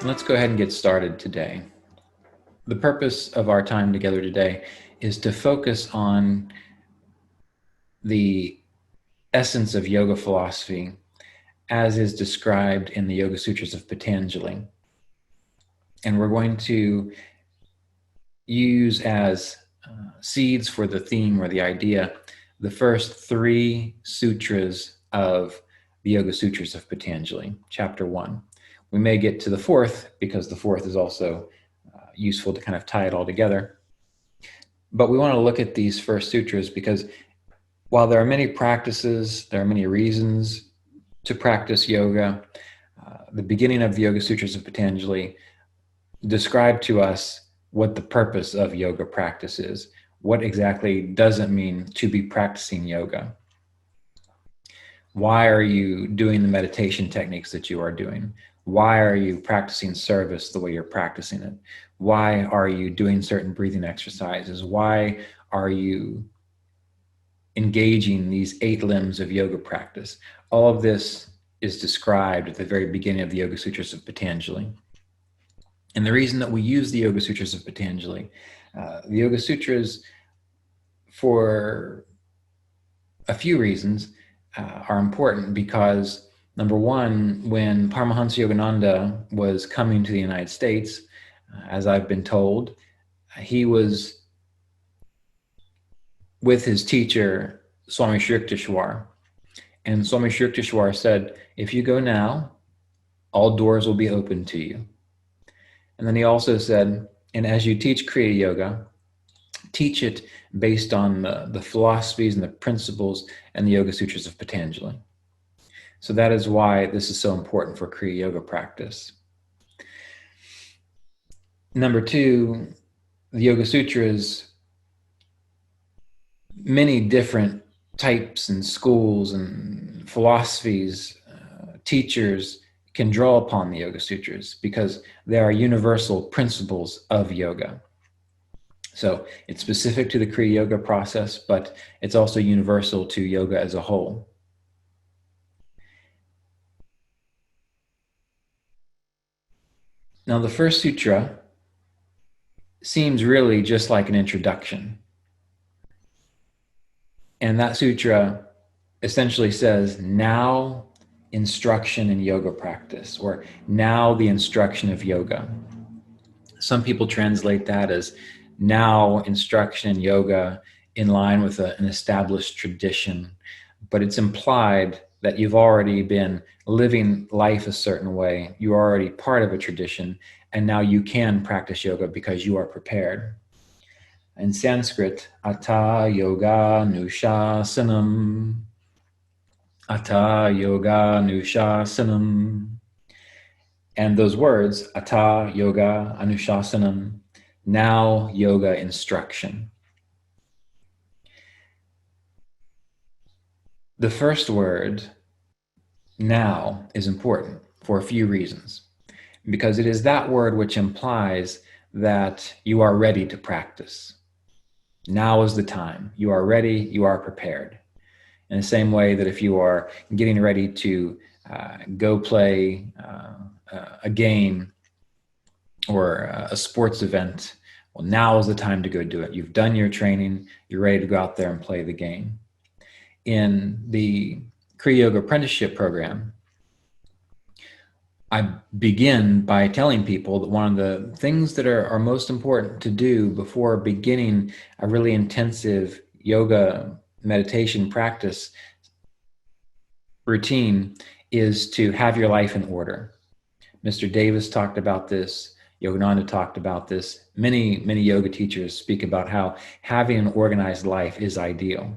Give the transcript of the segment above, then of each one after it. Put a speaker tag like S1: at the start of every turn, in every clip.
S1: Let's go ahead and get started today. The purpose of our time together today is to focus on the essence of yoga philosophy as is described in the Yoga Sutras of Patanjali. And we're going to use as seeds for the theme or the idea the first 3 sutras of the Yoga Sutras of Patanjali, chapter 1. We may get to the 4th because the 4th is also useful to kind of tie it all together. But we want to look at these first sutras because while there are many practices, there are many reasons to practice yoga. The beginning of the Yoga Sutras of Patanjali describe to us what the purpose of yoga practice is. What exactly does it mean to be practicing yoga? Why are you doing the meditation techniques that you are doing? Why are you practicing service the way you're practicing it? Why are you doing certain breathing exercises? Why are you engaging these 8 limbs of yoga practice? All of this is described at the very beginning of the Yoga Sutras of Patanjali. And the reason that we use the Yoga Sutras of Patanjali, the Yoga Sutras, for a few reasons, are important because, number one, when Paramahansa Yogananda was coming to the United States, as I've been told, he was with his teacher, Swami Sri Yukteswar. And Swami Sri Yukteswar said, if you go now, all doors will be open to you. And then he also said, and as you teach Kriya Yoga, teach it based on the philosophies and the principles and the Yoga Sutras of Patanjali. So that is why this is so important for Kriya Yoga practice. Number 2, the Yoga Sutras, many different types and schools and philosophies, teachers can draw upon the Yoga Sutras because they are universal principles of yoga. So it's specific to the Kriya Yoga process, but it's also universal to yoga as a whole. Now, the first sutra seems really just like an introduction. And that sutra essentially says, now instruction in yoga practice, or now the instruction of yoga. Some people translate that as now instruction in yoga in line with an established tradition, but it's implied that you've already been living life a certain way. You're already part of a tradition, and now you can practice yoga because you are prepared. In Sanskrit, Atha Yoga Nushasanam. Atha Yoga Nushasanam. And those words, Atha Yoga Anushasanam, now yoga instruction. The first word, now, is important for a few reasons. Because it is that word which implies that you are ready to practice. Now is the time. You are ready, you are prepared. In the same way that if you are getting ready to go play a game or a sports event, well, now is the time to go do it. You've done your training, you're ready to go out there and play the game. In the Kriya Yoga Apprenticeship Program, I begin by telling people that one of the things that are most important to do before beginning a really intensive yoga meditation practice routine is to have your life in order. Mr. Davis talked about this. Yogananda talked about this. Many yoga teachers speak about how having an organized life is ideal.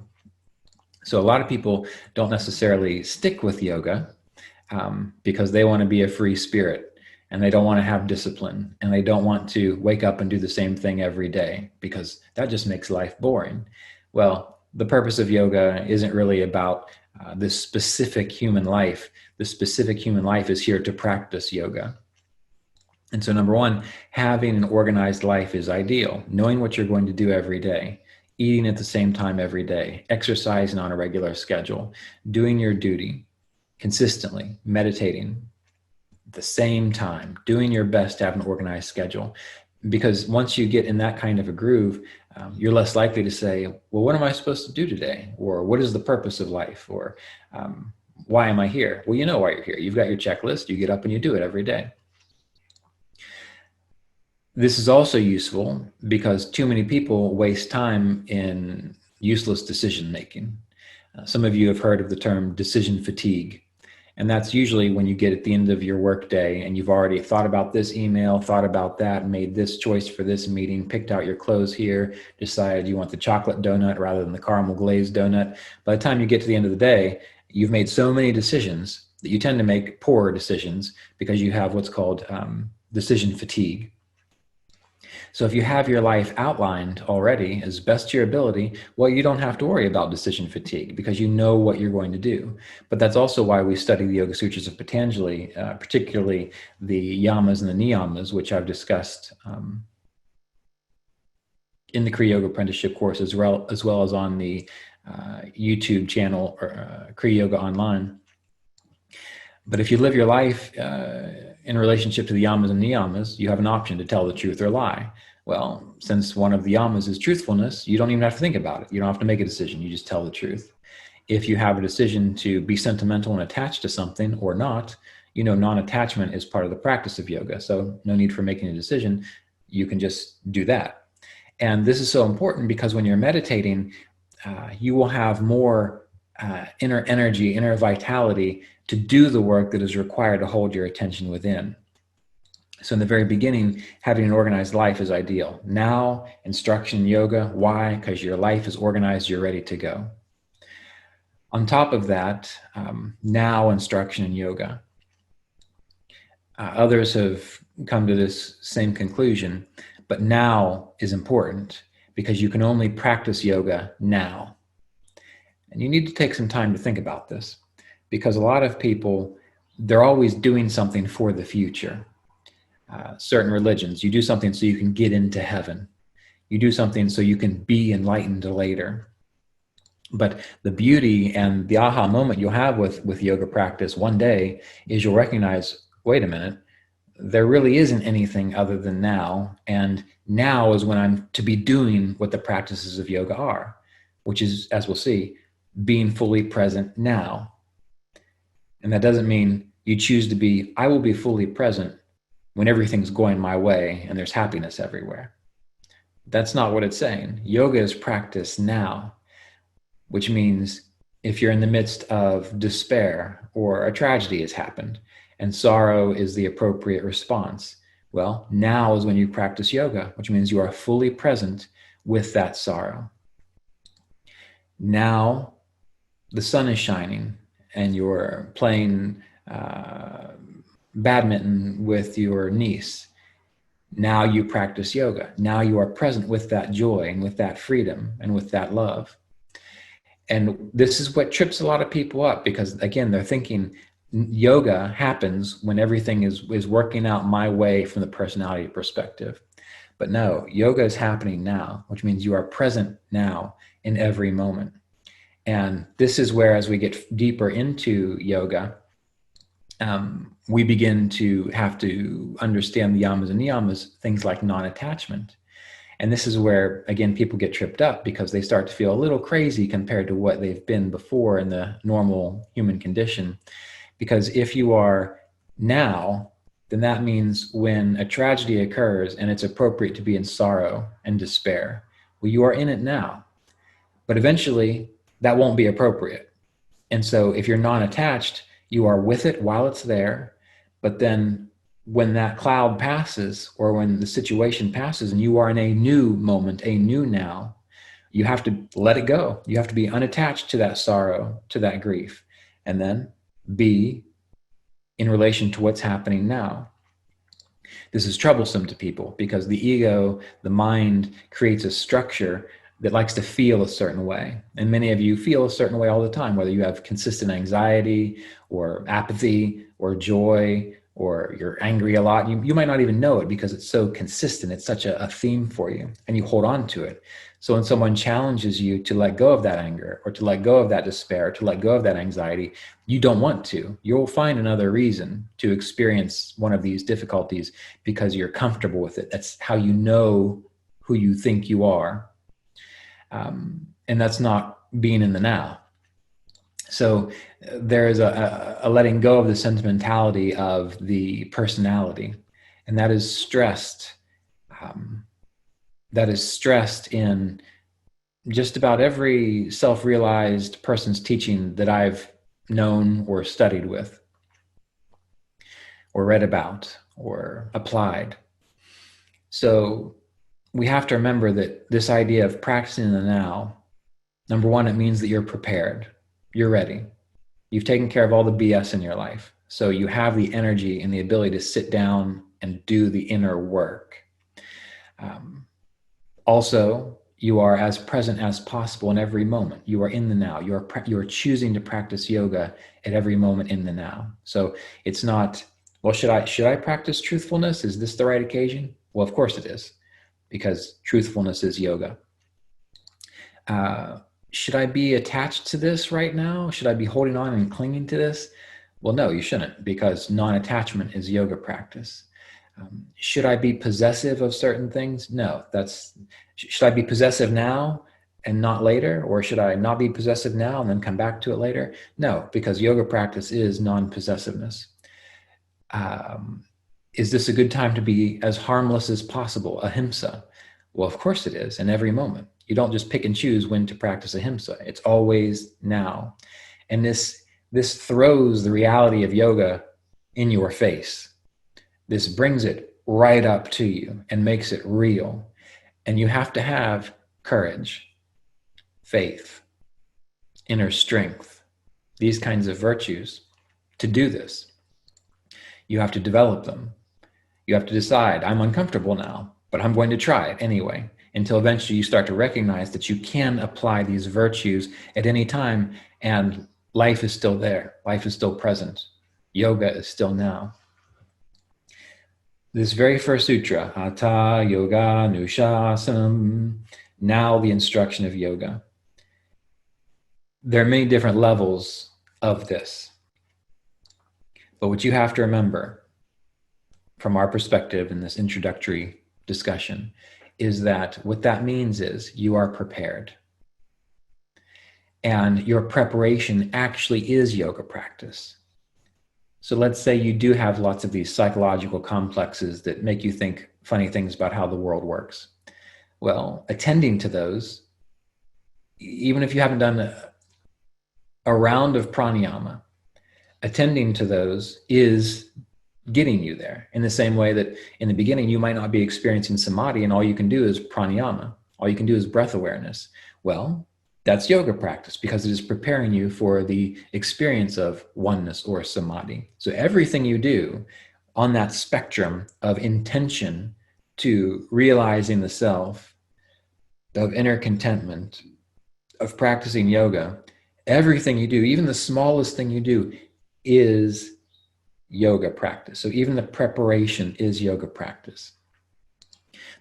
S1: So a lot of people don't necessarily stick with yoga because they want to be a free spirit and they don't want to have discipline and they don't want to wake up and do the same thing every day because that just makes life boring. Well, the purpose of yoga isn't really about this specific human life. The specific human life is here to practice yoga. And so number 1, having an organized life is ideal. Knowing what you're going to do every day, eating at the same time every day, exercising on a regular schedule, doing your duty consistently, meditating, the same time, doing your best to have an organized schedule. Because once you get in that kind of a groove, you're less likely to say, well, what am I supposed to do today? Or what is the purpose of life? Or why am I here? Well, you know why you're here. You've got your checklist. You get up and you do it every day. This is also useful because too many people waste time in useless decision making. Some of you have heard of the term decision fatigue. And that's usually when you get at the end of your workday and you've already thought about this email, thought about that, made this choice for this meeting, picked out your clothes here, decided you want the chocolate donut rather than the caramel glazed donut. By the time you get to the end of the day, you've made so many decisions that you tend to make poor decisions because you have what's called decision fatigue. So if you have your life outlined already as best to your ability, well, you don't have to worry about decision fatigue because you know what you're going to do. But that's also why we study the Yoga Sutras of Patanjali, particularly the yamas and the niyamas, which I've discussed in the Kriya Yoga apprenticeship course, as well as on the YouTube channel, Kriya Yoga Online. But if you live your life in relationship to the yamas and niyamas, you have an option to tell the truth or lie. Well, since one of the yamas is truthfulness, you don't even have to think about it. You don't have to make a decision. You just tell the truth. If you have a decision to be sentimental and attached to something or not, you know, non-attachment is part of the practice of yoga. So no need for making a decision. You can just do that. And this is so important because when you're meditating, you will have more inner energy, inner vitality to do the work that is required to hold your attention within. So in the very beginning, having an organized life is ideal. Now, instruction yoga. Why? Because your life is organized, you're ready to go. On top of that, now instruction in yoga. Others have come to this same conclusion, but now is important because you can only practice yoga now. And you need to take some time to think about this because a lot of people, they're always doing something for the future. Certain religions, you do something so you can get into heaven. You do something so you can be enlightened later. But the beauty and the aha moment you'll have with yoga practice one day is you'll recognize, wait a minute, there really isn't anything other than now. And now is when I'm to be doing what the practices of yoga are, which is, as we'll see, being fully present now. And that doesn't mean you choose to be, I will be fully present when everything's going my way and there's happiness everywhere. That's not what it's saying. Yoga is practice now, which means if you're in the midst of despair or a tragedy has happened and sorrow is the appropriate response, well, now is when you practice yoga, which means you are fully present with that sorrow. Now the sun is shining and you're playing badminton with your niece. Now you practice yoga. Now you are present with that joy and with that freedom and with that love. And this is what trips a lot of people up because, again, they're thinking yoga happens when everything is working out my way from the personality perspective. But no, yoga is happening now, which means you are present now in every moment. And this is where, as we get deeper into yoga, we begin to have to understand the yamas and niyamas, things like non-attachment. And this is where, again, people get tripped up because they start to feel a little crazy compared to what they've been before in the normal human condition. Because if you are now, then that means when a tragedy occurs and it's appropriate to be in sorrow and despair, well, you are in it now. But eventually, that won't be appropriate. And so if you're non-attached, you are with it while it's there, but then when that cloud passes or when the situation passes and you are in a new moment, a new now, you have to let it go. You have to be unattached to that sorrow, to that grief, and then be in relation to what's happening now. This is troublesome to people because the ego, the mind, creates a structure that likes to feel a certain way. And many of you feel a certain way all the time, whether you have consistent anxiety or apathy or joy or you're angry a lot. You might not even know it because it's so consistent. It's such a theme for you, and you hold on to it. So when someone challenges you to let go of that anger, or to let go of that despair, to let go of that anxiety, you don't want to. You'll find another reason to experience one of these difficulties because you're comfortable with it. That's how you know who you think you are. And that's not being in the now. So there is a letting go of the sentimentality of the personality, and that is stressed. That is stressed in just about every self-realized person's teaching that I've known or studied with, or read about, or applied. So we have to remember that this idea of practicing in the now, number one, it means that you're prepared. You're ready. You've taken care of all the BS in your life. So you have the energy and the ability to sit down and do the inner work. Also, you are as present as possible in every moment. You are in the now. You are choosing to practice yoga at every moment in the now. So it's not, well, should I practice truthfulness? Is this the right occasion? Well, of course it is, because truthfulness is yoga. Should I be attached to this right now? Should I be holding on and clinging to this? Well, no, you shouldn't, because non-attachment is yoga practice. Should I be possessive of certain things? No, should I be possessive now and not later? Or should I not be possessive now and then come back to it later? No, because yoga practice is non-possessiveness. Is this a good time to be as harmless as possible? Ahimsa. Well, of course it is, in every moment. You don't just pick and choose when to practice ahimsa. It's always now. And this throws the reality of yoga in your face. This brings it right up to you and makes it real. And you have to have courage, faith, inner strength, these kinds of virtues to do this. You have to develop them. You have to decide, I'm uncomfortable now, but I'm going to try it anyway, until eventually you start to recognize that you can apply these virtues at any time, and life is still there. Life is still present. Yoga is still now. This very first sutra, Hatha Yoga Nushasanam, now the instruction of yoga. There are many different levels of this. But what you have to remember from our perspective in this introductory discussion is that what that means is you are prepared. And your preparation actually is yoga practice. So let's say you do have lots of these psychological complexes that make you think funny things about how the world works. Well, attending to those, even if you haven't done a round of pranayama, attending to those is getting you there, in the same way that in the beginning you might not be experiencing samadhi and all you can do is pranayama. All you can do is breath awareness. Well, that's yoga practice, because it is preparing you for the experience of oneness or samadhi. So everything you do on that spectrum of intention to realizing the self, of inner contentment, of practicing yoga, everything you do, even the smallest thing you do, is yoga practice. So even the preparation is yoga practice.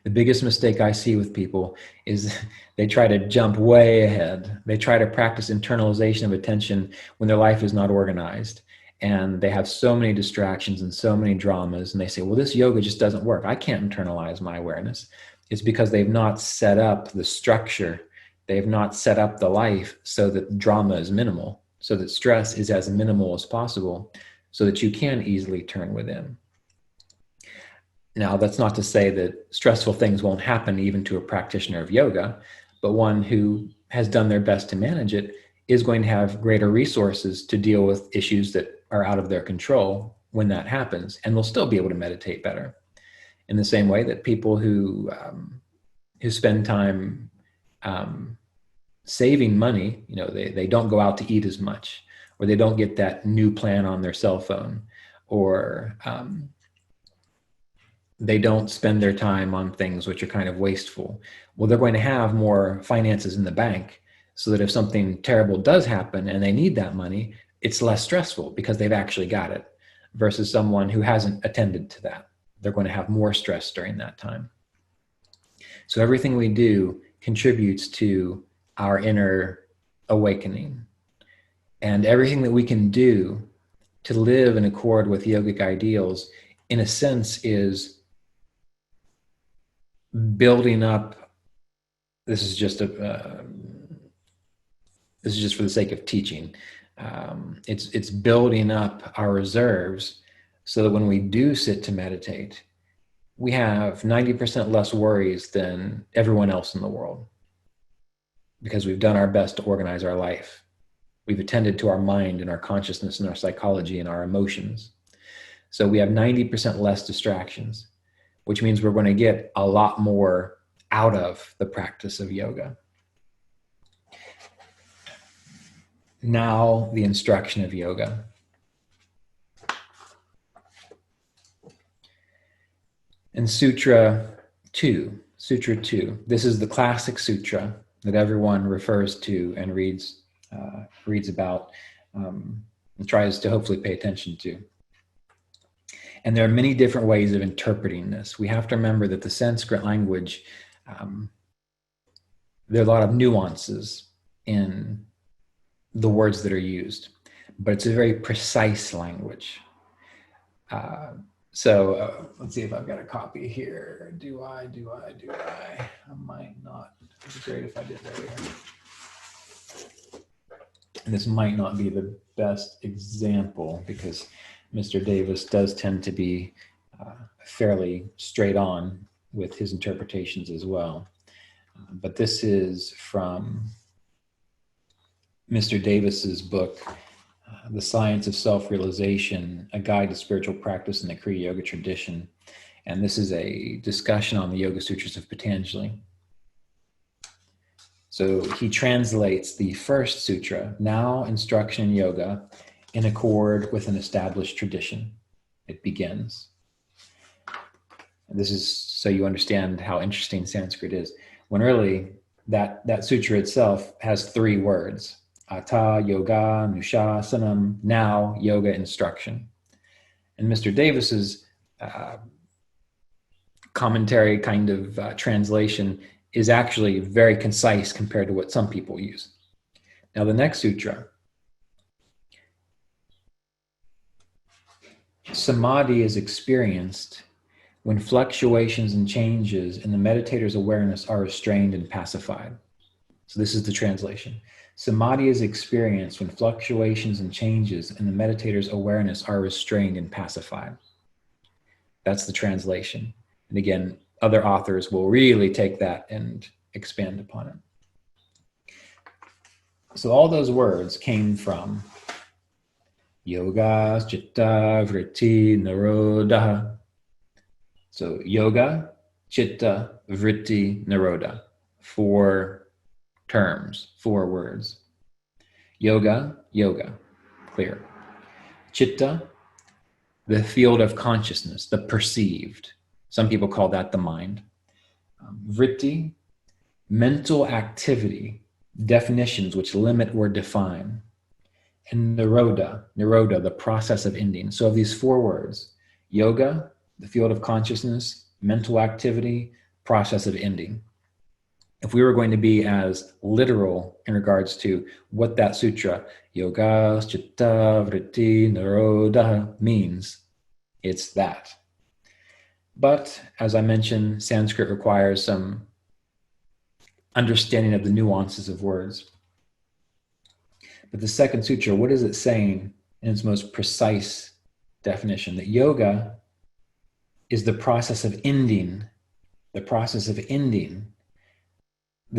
S1: The biggest mistake I see with people is they try to jump way ahead. They try to practice internalization of attention when their life is not organized. And they have so many distractions and so many dramas. And they say, well, this yoga just doesn't work. I can't internalize my awareness. It's because they've not set up the structure. They've not set up the life so that drama is minimal, so that stress is as minimal as possible, so that you can easily turn within. Now, that's not to say that stressful things won't happen even to a practitioner of yoga, but one who has done their best to manage it is going to have greater resources to deal with issues that are out of their control when that happens, and will still be able to meditate better. In the same way that people who spend time saving money, they don't go out to eat as much, or they don't get that new plan on their cell phone, or they don't spend their time on things which are kind of wasteful. Well, they're going to have more finances in the bank, so that if something terrible does happen and they need that money, it's less stressful because they've actually got it. versus someone who hasn't attended to that. They're going to have more stress during that time. So everything we do contributes to our inner awakening. And everything that we can do to live in accord with yogic ideals, in a sense, is building up. This is just for the sake of teaching. It's building up our reserves so that when we do sit to meditate, we have 90% less worries than everyone else in the world, because we've done our best to organize our life. We've attended to our mind and our consciousness and our psychology and our emotions. So we have 90% less distractions, which means we're going to get a lot more out of the practice of yoga. Now, the instruction of yoga. In Sutra 2, this is the classic sutra that everyone refers to and reads about and tries to hopefully pay attention to. And there are many different ways of interpreting this. We have to remember that the Sanskrit language, there are a lot of nuances in the words that are used, but it's a very precise language. So let's see if I've got a copy here. Do I? I might not. It'd be great if I did that here. And this might not be the best example because Mr. Davis does tend to be fairly straight on with his interpretations as well. But this is from Mr. Davis's book, The Science of Self-Realization, A Guide to Spiritual Practice in the Kriya Yoga Tradition. And this is a discussion on the Yoga Sutras of Patanjali. So he translates the first sutra, now instruction in yoga, in accord with an established tradition. It begins. And this is so you understand how interesting Sanskrit is. When really that sutra itself has 3 words. Ata, yoga, nushasanam, now yoga instruction. And Mr. Davis's commentary kind of translation is actually very concise compared to what some people use. Now the next sutra, samadhi is experienced when fluctuations and changes in the meditator's awareness are restrained and pacified. So this is the translation. Samadhi is experienced when fluctuations and changes in the meditator's awareness are restrained and pacified. That's the translation. And again, other authors will really take that and expand upon it. So all those words came from yoga, chitta, vritti, nirodha. So yoga, chitta, vritti, nirodha. 4 terms, 4 words. Yoga, clear. Chitta, the field of consciousness, the perceived. Some people call that the mind. Vritti, mental activity, definitions which limit or define. And nirodha, the process of ending. So of these 4 words, yoga, the field of consciousness, mental activity, process of ending. If we were going to be as literal in regards to what that sutra, yoga, chitta, vritti, nirodha, means, it's that. But as I mentioned, Sanskrit requires some understanding of the nuances of words. But the second sutra, what is it saying in its most precise definition? That yoga is the process of ending the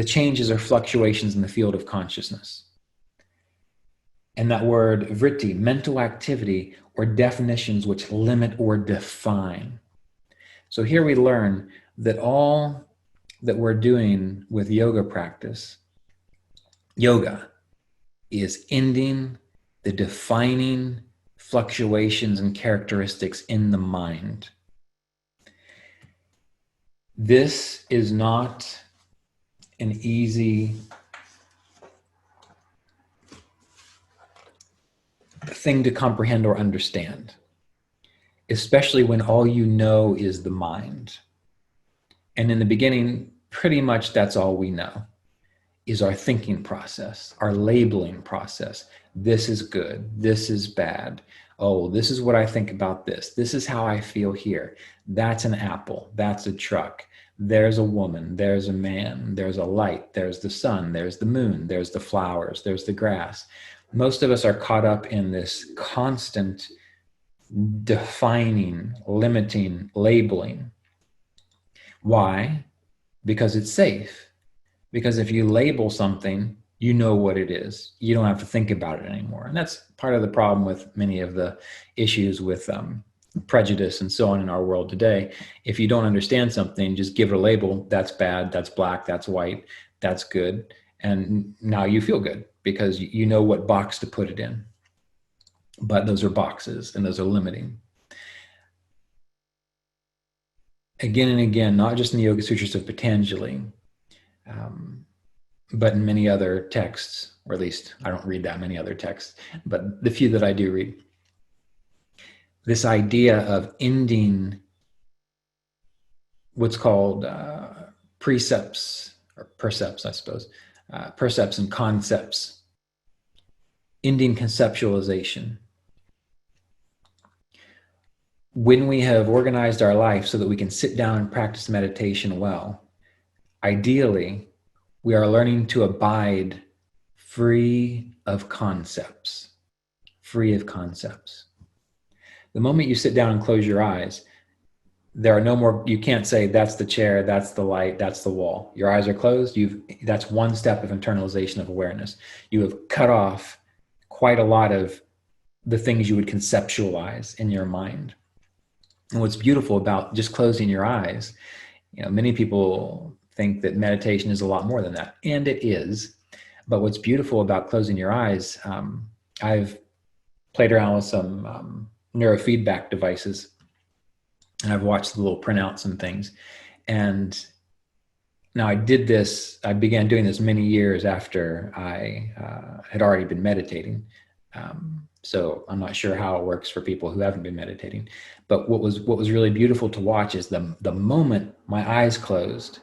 S1: changes or fluctuations in the field of consciousness. And that word vritti, mental activity or definitions which limit or define. So here we learn that all that we're doing with yoga practice, yoga is ending the defining fluctuations and characteristics in the mind. This is not an easy thing to comprehend or understand. especially when all you know is the mind. And in the beginning, pretty much that's all we know is our thinking process, our labeling process. This is good, this is bad. Oh, this is what I think about this. This is how I feel here. That's an apple, that's a truck. There's a woman, there's a man, there's a light, there's the sun, there's the moon, there's the flowers, there's the grass. Most of us are caught up in this constant defining, limiting, labeling. Why? Because it's safe. Because if you label something, you know what it is. You don't have to think about it anymore. And that's part of the problem with many of the issues with prejudice and so on in our world today. If you don't understand something, just give it a label. That's bad, that's black, that's white, that's good. And now you feel good because you know what box to put it in. But those are boxes and those are limiting. Again and again, not just in the Yoga Sutras of Patanjali, but in many other texts, or at least I don't read that many other texts, but the few that I do read, this idea of ending what's called precepts, or percepts, I suppose, percepts and concepts, ending conceptualization. When we have organized our life so that we can sit down and practice meditation well, ideally, we are learning to abide free of concepts, free of concepts. The moment you sit down and close your eyes, there are no more, you can't say that's the chair, that's the light, that's the wall. Your eyes are closed, that's one step of internalization of awareness. You have cut off quite a lot of the things you would conceptualize in your mind. And what's beautiful about just closing your eyes, many people think that meditation is a lot more than that, and it is. But what's beautiful about closing your eyes, I've played around with some neurofeedback devices, and I've watched the little printouts and things. And now I began doing this many years after I had already been meditating. So I'm not sure how it works for people who haven't been meditating. But what was really beautiful to watch is the moment my eyes closed,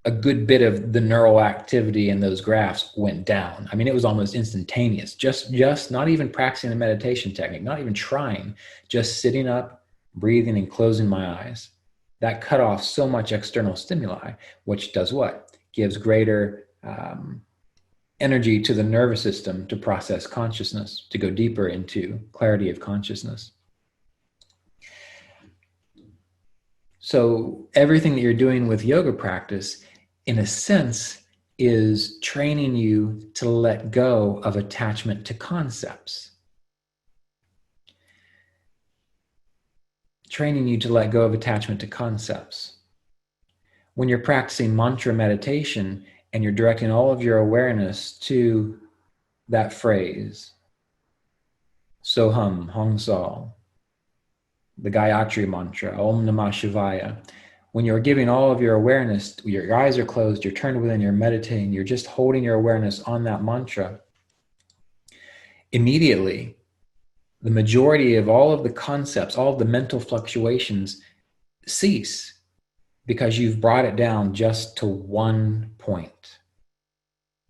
S1: a good bit of the neural activity in those graphs went down. I mean, it was almost instantaneous. Just not even practicing the meditation technique, not even trying, just sitting up, breathing, and closing my eyes. That cut off so much external stimuli, which does what? Gives greater energy to the nervous system to process consciousness, to go deeper into clarity of consciousness. So everything that you're doing with yoga practice, in a sense, is training you to let go of attachment to concepts. Training you to let go of attachment to concepts. When you're practicing mantra meditation and you're directing all of your awareness to that phrase, Soham, Hong Sol, the Gayatri mantra, Om Namah Shivaya. When you're giving all of your awareness, your eyes are closed, you're turned within, you're meditating, you're just holding your awareness on that mantra, immediately, the majority of all of the concepts, all of the mental fluctuations cease because you've brought it down just to one point.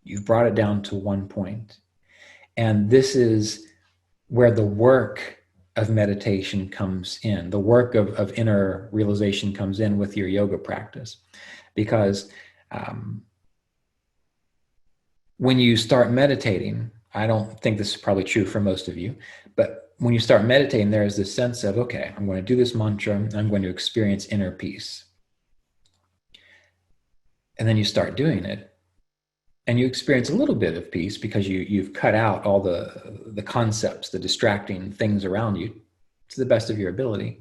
S1: You've brought it down to one point. And this is where the work of meditation comes in. The work of inner realization comes in with your yoga practice. Because when you start meditating, I don't think this is probably true for most of you, but when you start meditating, there is this sense of, okay, I'm going to do this mantra, and I'm going to experience inner peace. And then you start doing it, and you experience a little bit of peace because you've cut out all the concepts, the distracting things around you to the best of your ability.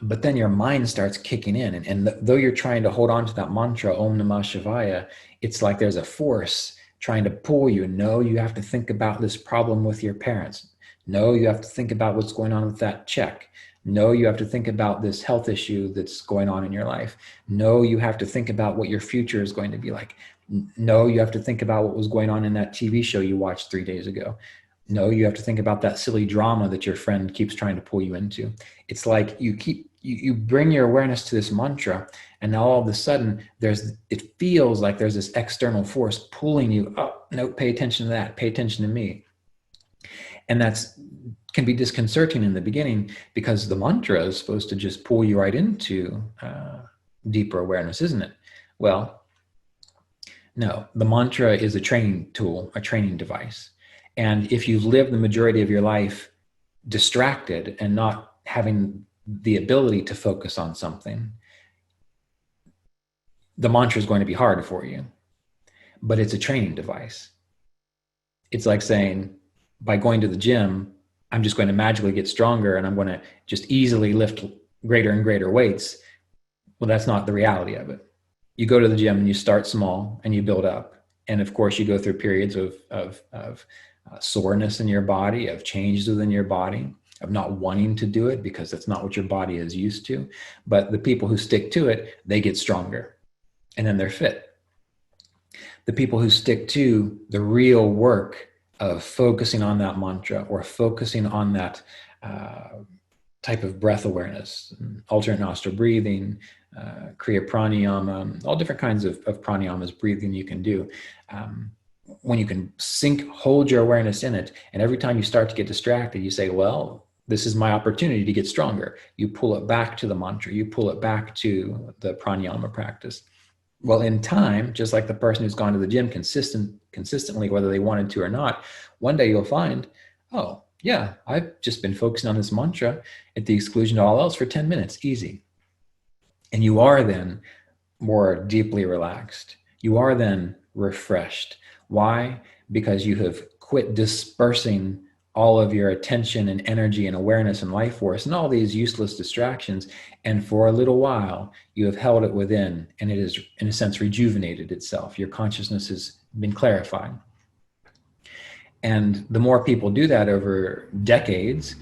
S1: But then your mind starts kicking in. And though you're trying to hold on to that mantra, Om Namah Shivaya, it's like there's a force trying to pull you. No, you have to think about this problem with your parents. No, you have to think about what's going on with that check. No, you have to think about this health issue that's going on in your life. No, you have to think about what your future is going to be like. No, you have to think about what was going on in that TV show you watched 3 days ago. No, you have to think about that silly drama that your friend keeps trying to pull you into. It's like you bring your awareness to this mantra, and now all of a sudden it feels like there's this external force pulling you up. No, pay attention to that. Pay attention to me. And that's can be disconcerting in the beginning, because the mantra is supposed to just pull you right into deeper awareness, isn't it? Well, no, the mantra is a training tool, a training device. And if you've lived the majority of your life distracted and not having the ability to focus on something, the mantra is going to be hard for you. But it's a training device. It's like saying, by going to the gym, I'm just going to magically get stronger and I'm going to just easily lift greater and greater weights. Well, that's not the reality of it. You go to the gym and you start small and you build up. And of course, you go through periods of soreness in your body, of changes within your body, of not wanting to do it because that's not what your body is used to. But the people who stick to it, they get stronger and then they're fit. The people who stick to the real work of focusing on that mantra or focusing on that type of breath awareness, alternate nostril breathing, Kriya Pranayama, all different kinds of pranayamas, breathing you can do. When you can hold your awareness in it, and every time you start to get distracted, you say, well, this is my opportunity to get stronger. You pull it back to the mantra, you pull it back to the pranayama practice. Well, in time, just like the person who's gone to the gym consistently, whether they wanted to or not, one day you'll find, oh, yeah, I've just been focusing on this mantra at the exclusion of all else for 10 minutes, easy. And you are then more deeply relaxed. You are then refreshed. Why? Because you have quit dispersing all of your attention and energy and awareness and life force and all these useless distractions. And for a little while, you have held it within, and it is, in a sense, rejuvenated itself. Your consciousness has been clarified. And the more people do that over decades,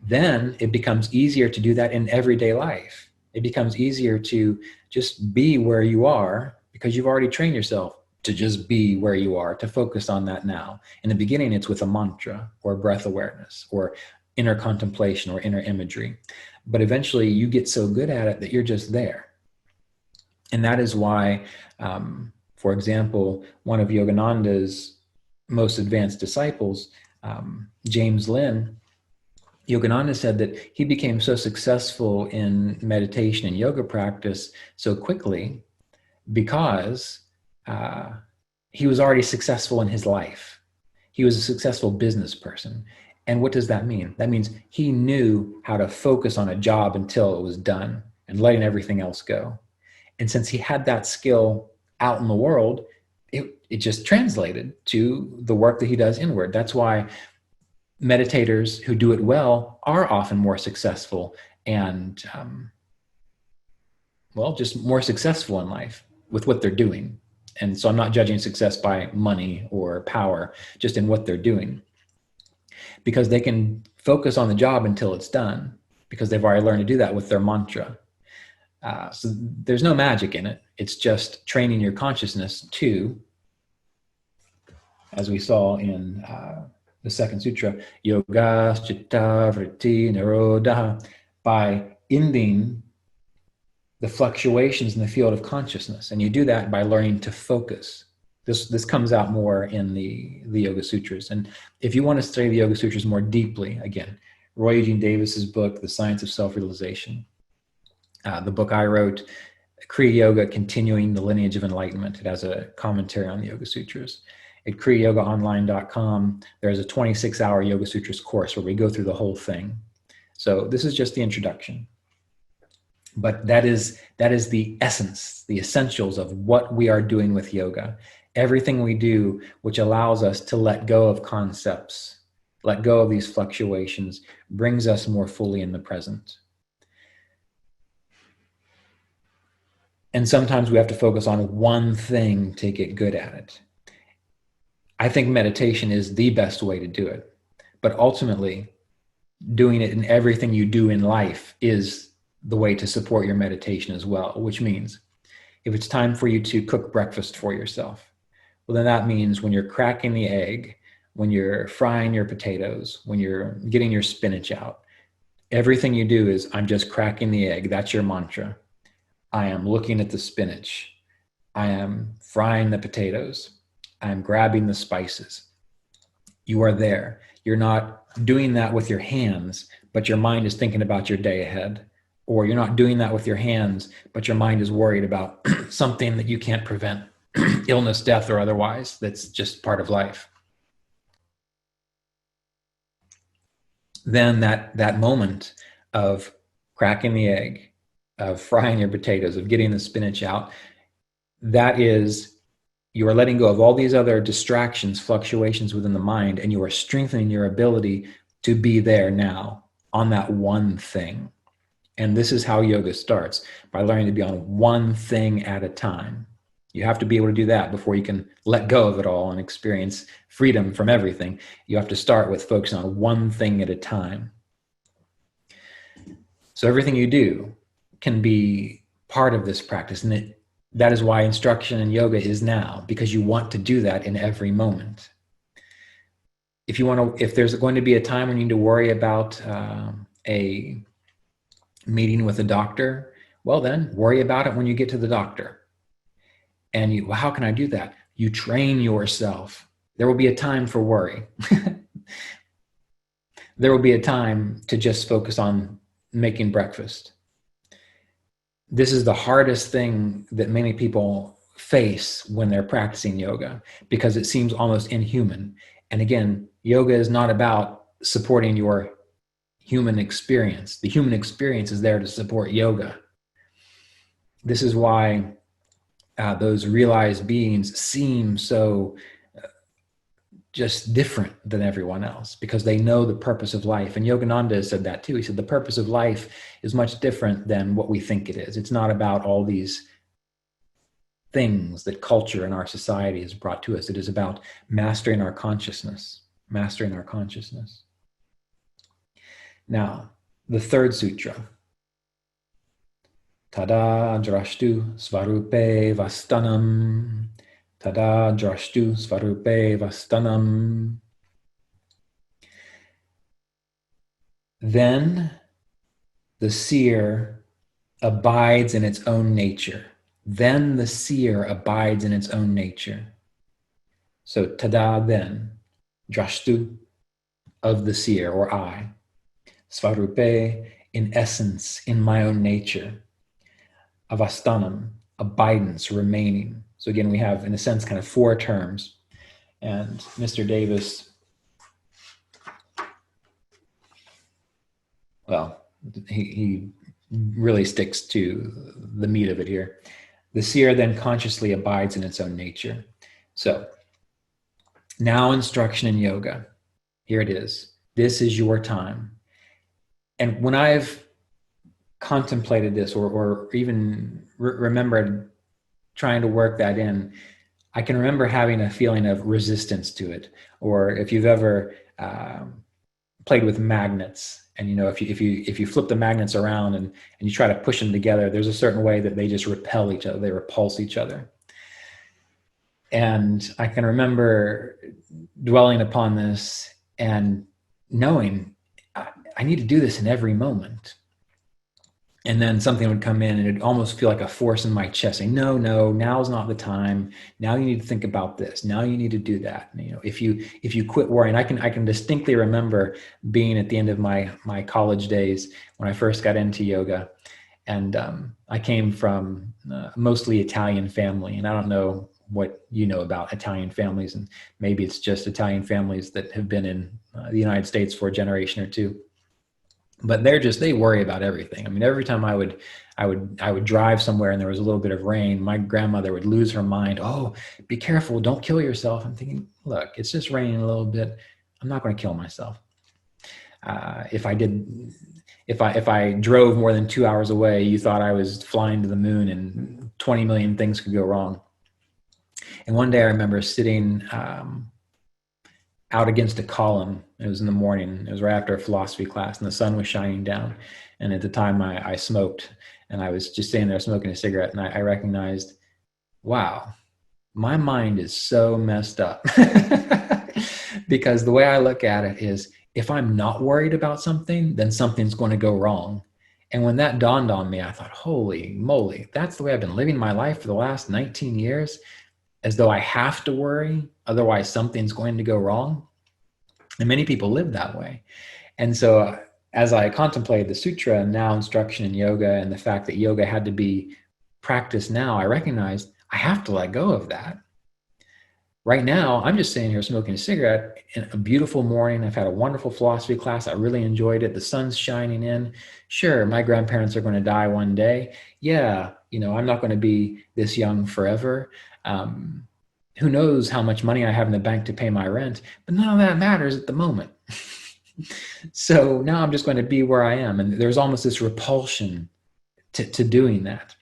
S1: then it becomes easier to do that in everyday life. It becomes easier to just be where you are because you've already trained yourself to just be where you are, to focus on that now. In the beginning, it's with a mantra or breath awareness or inner contemplation or inner imagery. But eventually you get so good at it that you're just there. And that is why, for example, one of Yogananda's most advanced disciples, James Lin, Yogananda said that he became so successful in meditation and yoga practice so quickly because he was already successful in his life. He was a successful business person. And what does that mean? That means he knew how to focus on a job until it was done and letting everything else go. And since he had that skill out in the world, it just translated to the work that he does inward. That's why meditators who do it well are often more successful and, just more successful in life with what they're doing. And so I'm not judging success by money or power, just in what they're doing. Because they can focus on the job until it's done, because they've already learned to do that with their mantra. So there's no magic in it. It's just training your consciousness to, as we saw in the second sutra, Yoga Sutras Vritti Nirodha, by ending the fluctuations in the field of consciousness. And you do that by learning to focus. This comes out more in the Yoga Sutras. And if you want to study the Yoga Sutras more deeply, again, Roy Eugene Davis's book, The Science of Self-Realization, the book I wrote, Kriya Yoga, Continuing the Lineage of Enlightenment. It has a commentary on the Yoga Sutras. At kriyayogaonline.com, there's a 26-hour Yoga Sutras course where we go through the whole thing. So this is just the introduction. But that is the essence, the essentials of what we are doing with yoga. Everything we do which allows us to let go of concepts, let go of these fluctuations, brings us more fully in the present. And sometimes we have to focus on one thing to get good at it. I think meditation is the best way to do it. But ultimately, doing it in everything you do in life is the way to support your meditation as well, which means if it's time for you to cook breakfast for yourself, well, then that means when you're cracking the egg, when you're frying your potatoes, when you're getting your spinach out, everything you do is, I'm just cracking the egg. That's your mantra. I am looking at the spinach. I am frying the potatoes. I am grabbing the spices. You are there. You're not doing that with your hands, but your mind is thinking about your day ahead. Or you're not doing that with your hands, but your mind is worried about something that you can't prevent, illness, death, or otherwise, that's just part of life. Then that moment of cracking the egg, of frying your potatoes, of getting the spinach out, that is, you are letting go of all these other distractions, fluctuations within the mind, and you are strengthening your ability to be there now on that one thing. And this is how yoga starts, by learning to be on one thing at a time. You have to be able to do that before you can let go of it all and experience freedom from everything. You have to start with focusing on one thing at a time. So everything you do can be part of this practice. And that is why instruction in yoga is now, because you want to do that in every moment. If there's going to be a time when you need to worry about a meeting with a doctor, well then worry about it when you get to the doctor. And how can I do that? You train yourself. There will be a time for worry. There will be a time to just focus on making breakfast. This is the hardest thing that many people face when they're practicing yoga, because it seems almost inhuman. And again, yoga is not about supporting your human experience. The human experience is there to support yoga. This is why those realized beings seem so just different than everyone else, because they know the purpose of life. And Yogananda said that too. He said the purpose of life is much different than what we think it is. It's not about all these things that culture and our society has brought to us. It is about mastering our consciousness, mastering our consciousness. Now, the third sutra. Tada drashtu Swarupe Vastanam. Tada drashtu Swarupe Vastanam. Then the seer abides in its own nature. Then the seer abides in its own nature. So tada, then, drashtu, of the seer, or I. Swarupe, in essence, in my own nature. Avastanam, abidance, remaining. So again, we have, in a sense, kind of four terms. And Mr. Davis, well, he really sticks to the meat of it here. The seer then consciously abides in its own nature. So now instruction in yoga. Here it is. This is your time. And when I've contemplated this, or even remembered trying to work that in, I can remember having a feeling of resistance to it. Or if you've ever played with magnets, and if you flip the magnets around and you try to push them together, there's a certain way that they just repel each other, they repulse each other. And I can remember dwelling upon this and knowing I need to do this in every moment. And then something would come in and it'd almost feel like a force in my chest saying, no, now's not the time. Now you need to think about this. Now you need to do that. And, if you quit worrying, I can distinctly remember being at the end of my college days when I first got into yoga. And I came from mostly Italian family. And I don't know what you know about Italian families. And maybe it's just Italian families that have been in the United States for a generation or two. But they worry about everything. I mean, every time I would drive somewhere and there was a little bit of rain, my grandmother would lose her mind. Oh, be careful, don't kill yourself. I'm thinking, look, it's just raining a little bit. I'm not going to kill myself. If I drove more than 2 hours away, you thought I was flying to the moon and 20 million things could go wrong. And one day I remember sitting out against a column. It was in the morning. It was right after a philosophy class and the sun was shining down. And at the time I smoked, and I was just sitting there smoking a cigarette, and I recognized, wow, my mind is so messed up. Because the way I look at it is, if I'm not worried about something, then something's going to go wrong. And when that dawned on me, I thought, holy moly, that's the way I've been living my life for the last 19 years, as though I have to worry, otherwise something's going to go wrong. And many people live that way. And so as I contemplated the sutra and now instruction in yoga and the fact that yoga had to be practiced now, I recognized I have to let go of that. Right now, I'm just sitting here smoking a cigarette in a beautiful morning. I've had a wonderful philosophy class. I really enjoyed it. The sun's shining in. Sure, my grandparents are going to die one day. Yeah, I'm not going to be this young forever. Who knows how much money I have in the bank to pay my rent, but none of that matters at the moment. So now I'm just going to be where I am. And there's almost this repulsion to doing that.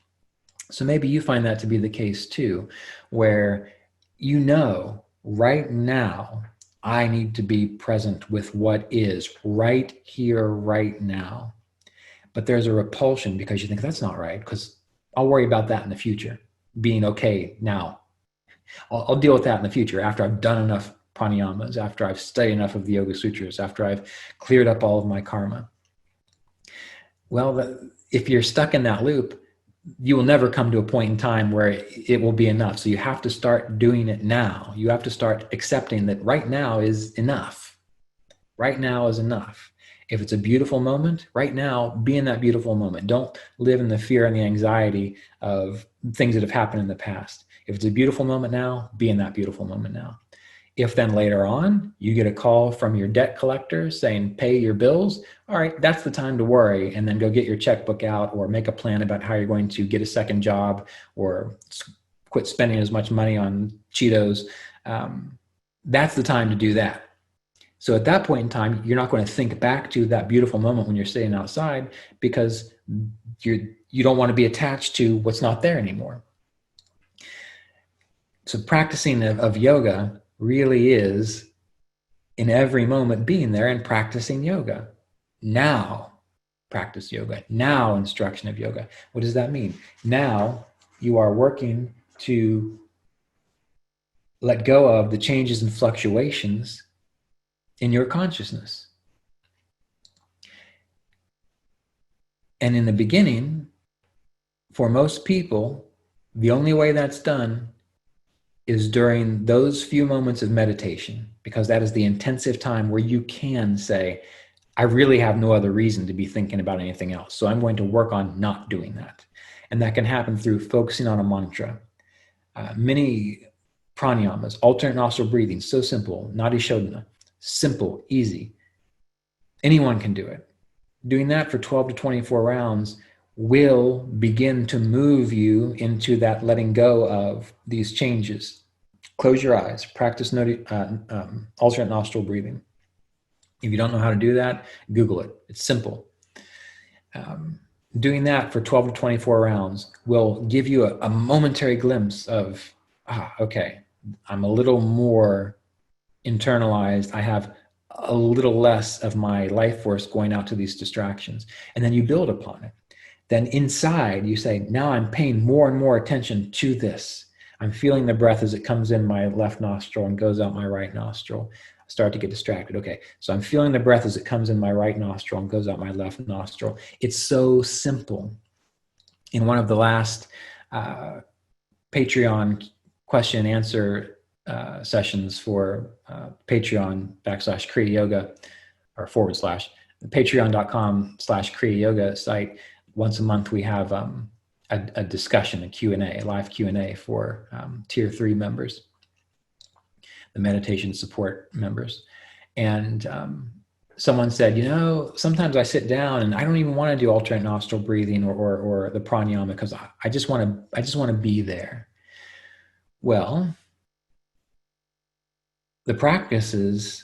S1: So maybe you find that to be the case too, where right now, I need to be present with what is right here, right now. But there's a repulsion because you think that's not right, because I'll worry about that in the future, being okay now. I'll deal with that in the future after I've done enough pranayamas, after I've studied enough of the Yoga Sutras, after I've cleared up all of my karma. Well, if you're stuck in that loop, you will never come to a point in time where it will be enough. So you have to start doing it now. You have to start accepting that right now is enough. Right now is enough. If it's a beautiful moment, right now, be in that beautiful moment. Don't live in the fear and the anxiety of things that have happened in the past. If it's a beautiful moment now, be in that beautiful moment now. If then later on, you get a call from your debt collector saying, pay your bills, all right, that's the time to worry, and then go get your checkbook out or make a plan about how you're going to get a second job or quit spending as much money on Cheetos. That's the time to do that. So at that point in time, you're not going to think back to that beautiful moment when you're sitting outside, because you don't want to be attached to what's not there anymore. So practicing of yoga really is in every moment being there and practicing yoga. Now, practice yoga. Now, instruction of yoga. What does that mean? Now, you are working to let go of the changes and fluctuations in your consciousness. And in the beginning, for most people, the only way that's done is during those few moments of meditation, because that is the intensive time where you can say, I really have no other reason to be thinking about anything else. So I'm going to work on not doing that. And that can happen through focusing on a mantra. Many pranayamas, alternate nostril breathing, so simple, nadi shodhana, simple, easy. Anyone can do it. Doing that for 12 to 24 rounds will begin to move you into that letting go of these changes. Close your eyes, practice alternate nostril breathing. If you don't know how to do that, Google it. It's simple. Doing that for 12 to 24 rounds will give you a momentary glimpse of, okay, I'm a little more internalized. I have a little less of my life force going out to these distractions. And then you build upon it. Then inside you say, now I'm paying more and more attention to this. I'm feeling the breath as it comes in my left nostril and goes out my right nostril. I start to get distracted. Okay, so I'm feeling the breath as it comes in my right nostril and goes out my left nostril. It's so simple. In one of the last Patreon question and answer sessions for Patreon /Kriya Yoga or / patreon.com/Kriya Yoga site. Once a month, we have a discussion, a Q&A, a live Q&A for Tier 3 members, the meditation support members. And someone said, sometimes I sit down and I don't even want to do alternate nostril breathing or the pranayama because I just want to be there. Well, the practices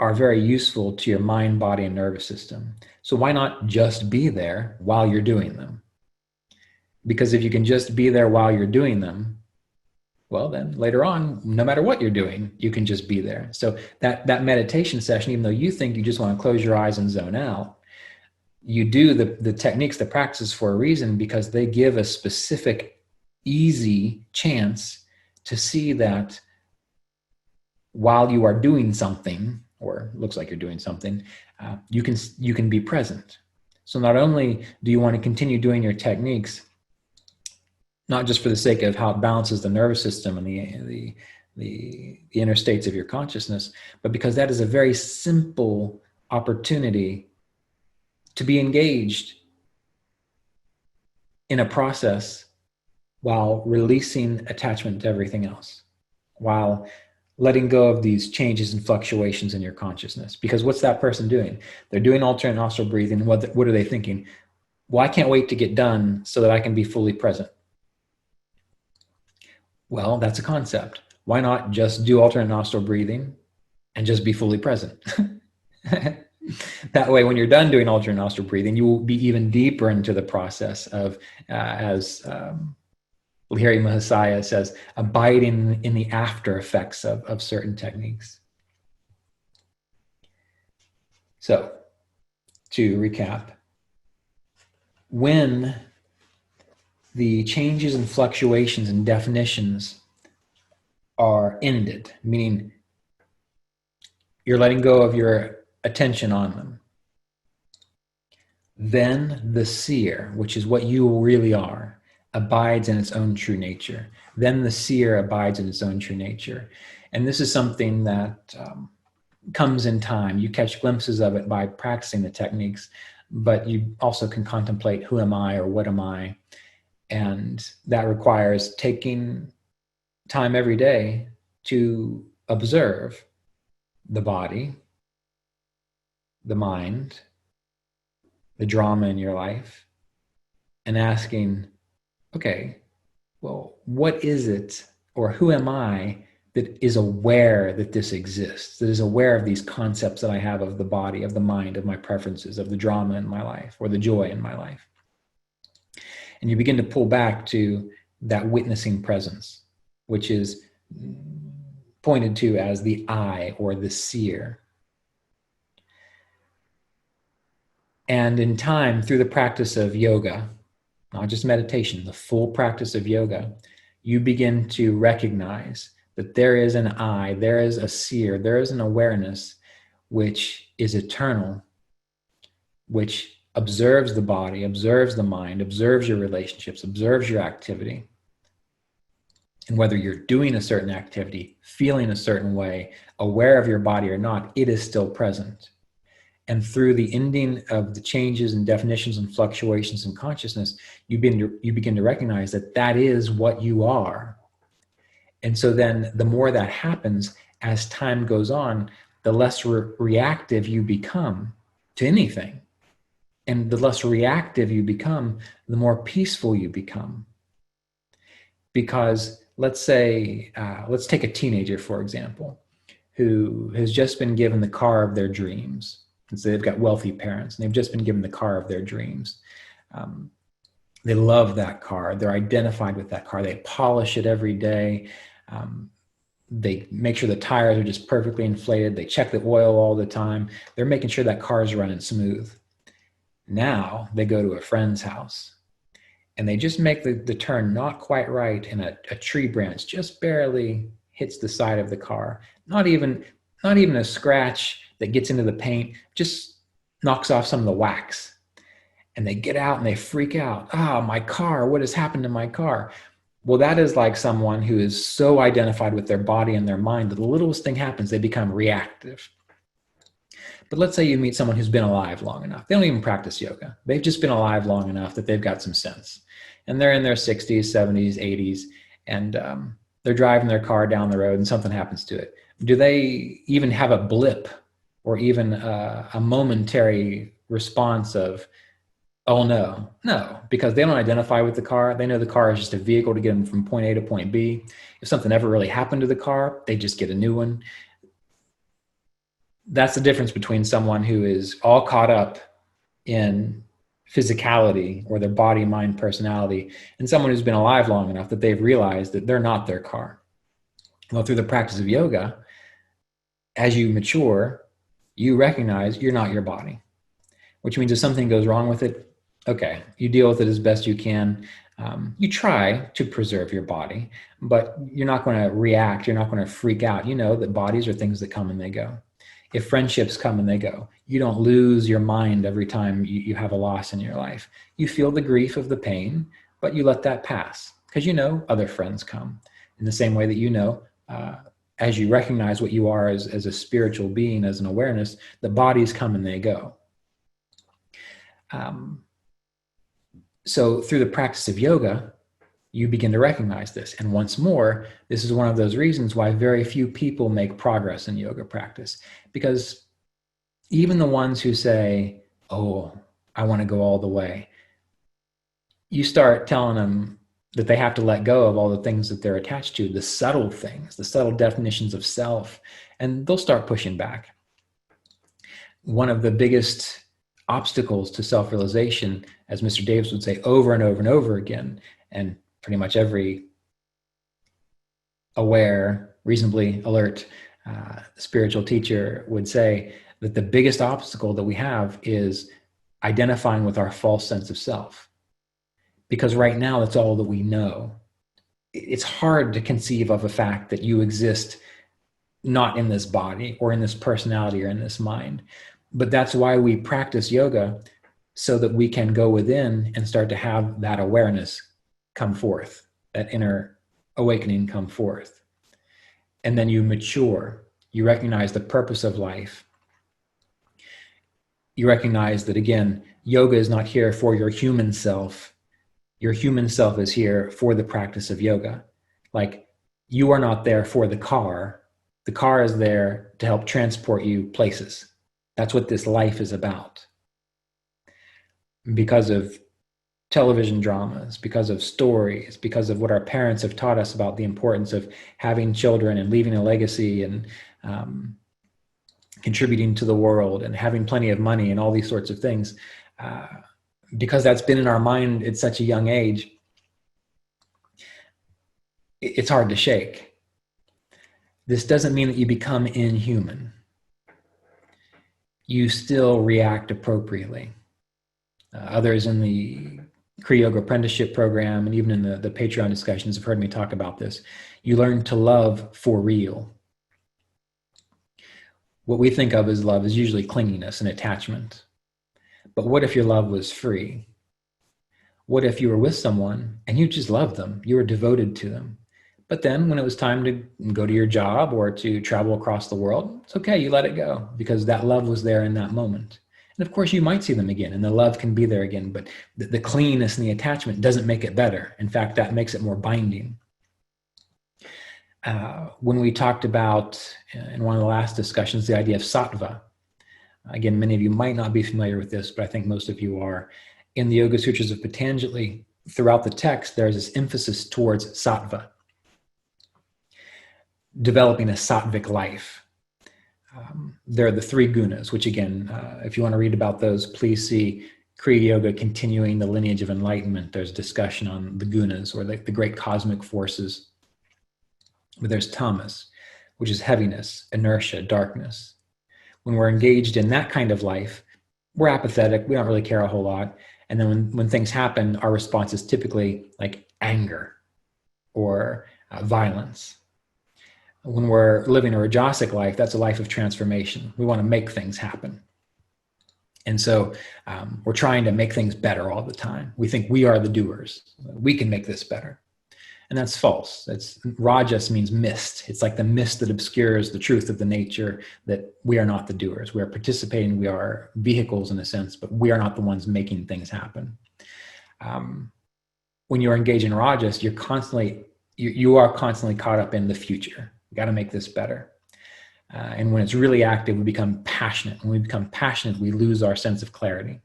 S1: are very useful to your mind, body, and nervous system. So why not just be there while you're doing them? Because if you can just be there while you're doing them, well, then later on, no matter what you're doing, you can just be there. So that meditation session, even though you think you just want to close your eyes and zone out, you do the techniques, the practices for a reason, because they give a specific, easy chance to see that while you are doing something, or looks like you're doing something, you can be present. So not only do you want to continue doing your techniques, not just for the sake of how it balances the nervous system and the inner states of your consciousness, but because that is a very simple opportunity to be engaged in a process while releasing attachment to everything else, while letting go of these changes and fluctuations in your consciousness. Because what's that person doing? They're doing alternate nostril breathing. What are they thinking? Well, I can't wait to get done so that I can be fully present. Well, that's a concept. Why not just do alternate nostril breathing and just be fully present? That way, when you're done doing alternate nostril breathing, you will be even deeper into the process of, as Lahiri Mahasaya says, abiding in the after effects of certain techniques. So, to recap, when the changes and fluctuations and definitions are ended, meaning you're letting go of your attention on them, then the seer, which is what you really are, abides in its own true nature. Then the seer abides in its own true nature. And this is something that comes in time. You catch glimpses of it by practicing the techniques, but you also can contemplate, who am I or what am I? And that requires taking time every day to observe the body, the mind, the drama in your life, and asking, okay, well, what is it, or who am I that is aware that this exists, that is aware of these concepts that I have of the body, of the mind, of my preferences, of the drama in my life, or the joy in my life? And you begin to pull back to that witnessing presence, which is pointed to as the I, or the seer. And in time, through the practice of yoga, not just meditation, the full practice of yoga, you begin to recognize that there is an I, there is a seer, there is an awareness which is eternal, which observes the body, observes the mind, observes your relationships, observes your activity. And whether you're doing a certain activity, feeling a certain way, aware of your body or not, it is still present. And through the ending of the changes and definitions and fluctuations in consciousness, you begin to recognize that that is what you are. And so then the more that happens, as time goes on, the less reactive you become to anything. And the less reactive you become, the more peaceful you become. Because let's say, let's take a teenager, for example, who has just been given the car of their dreams. And so they've got wealthy parents, and they've just been given the car of their dreams. They love that car. They're identified with that car. They polish it every day. They make sure the tires are just perfectly inflated. They check the oil all the time. They're making sure that car is running smooth. Now they go to a friend's house, and they just make the turn not quite right, and a tree branch just barely hits the side of the car. Not even a scratch that gets into the paint, just knocks off some of the wax. And they get out and they freak out. Ah, my car, what has happened to my car? Well, that is like someone who is so identified with their body and their mind that the littlest thing happens, they become reactive. But let's say you meet someone who's been alive long enough. They don't even practice yoga. They've just been alive long enough that they've got some sense. And they're in their 60s, 70s, 80s, and they're driving their car down the road and something happens to it. Do they even have a blip or even a momentary response of, oh no? No, because they don't identify with the car. They know the car is just a vehicle to get them from point A to point B. If something ever really happened to the car, they just get a new one. That's the difference between someone who is all caught up in physicality or their body, mind, personality, and someone who's been alive long enough that they've realized that they're not their car. Well, through the practice of yoga, as you mature, you recognize you're not your body, which means if something goes wrong with it, Okay, you deal with it as best you can. You try to preserve your body, but you're not going to react. You're not going to freak out. You know that bodies are things that come and they go. If friendships come and they go, you don't lose your mind every time you have a loss in your life. You feel the grief of the pain, but you let that pass because you know other friends come. In the same way that you know, as you recognize what you are as a spiritual being, as an awareness, the bodies come and they go. So through the practice of yoga, you begin to recognize this. And once more, this is one of those reasons why very few people make progress in yoga practice. Because even the ones who say, oh, I want to go all the way, you start telling them that they have to let go of all the things that they're attached to, the subtle things, the subtle definitions of self, and they'll start pushing back. One of the biggest obstacles to self-realization, as Mr. Davis would say over and over and over again, and pretty much every aware, reasonably alert spiritual teacher would say, that the biggest obstacle that we have is identifying with our false sense of self. Because right now, it's all that we know. It's hard to conceive of a fact that you exist not in this body or in this personality or in this mind. But that's why we practice yoga, so that we can go within and start to have that awareness come forth, that inner awakening come forth. And then you mature. You recognize the purpose of life. You recognize that, again, yoga is not here for your human self. Your human self is here for the practice of yoga. Like, you are not there for the car. The car is there to help transport you places. That's what this life is about. Because of television dramas, because of stories, because of what our parents have taught us about the importance of having children and leaving a legacy and contributing to the world and having plenty of money and all these sorts of things, because that's been in our mind at such a young age, it's hard to shake. This doesn't mean that you become inhuman. You still react appropriately. Others in the Kriya Yoga apprenticeship program and even in the Patreon discussions have heard me talk about this. You learn to love for real. What we think of as love is usually clinginess and attachment. But what if your love was free? What if you were with someone and you just loved them? You were devoted to them. But then when it was time to go to your job or to travel across the world, it's okay, you let it go because that love was there in that moment. And of course, you might see them again and the love can be there again, but the cleanness and the attachment doesn't make it better. In fact, that makes it more binding. When we talked about, in one of the last discussions, the idea of sattva, again, many of you might not be familiar with this, but I think most of you are. In the Yoga Sutras of Patanjali, throughout the text, there's this emphasis towards sattva, developing a sattvic life. There are the three gunas, which again, if you want to read about those, please see Kriya Yoga Continuing the Lineage of Enlightenment. There's discussion on the gunas, or like the great cosmic forces. But there's tamas, which is heaviness, inertia, darkness. When we're engaged in that kind of life, we're apathetic. We don't really care a whole lot. And then when things happen, our response is typically like anger or violence. When we're living a rajasic life, that's a life of transformation. We want to make things happen. And so we're trying to make things better all the time. We think we are the doers. We can make this better. And that's false. Rajas means mist. It's like the mist that obscures the truth of the nature that we are not the doers. We are participating. We are vehicles in a sense, but we are not the ones making things happen. When you're engaged in rajas, you are constantly caught up in the future. We got to make this better. And when it's really active, we become passionate. When we become passionate, we lose our sense of clarity.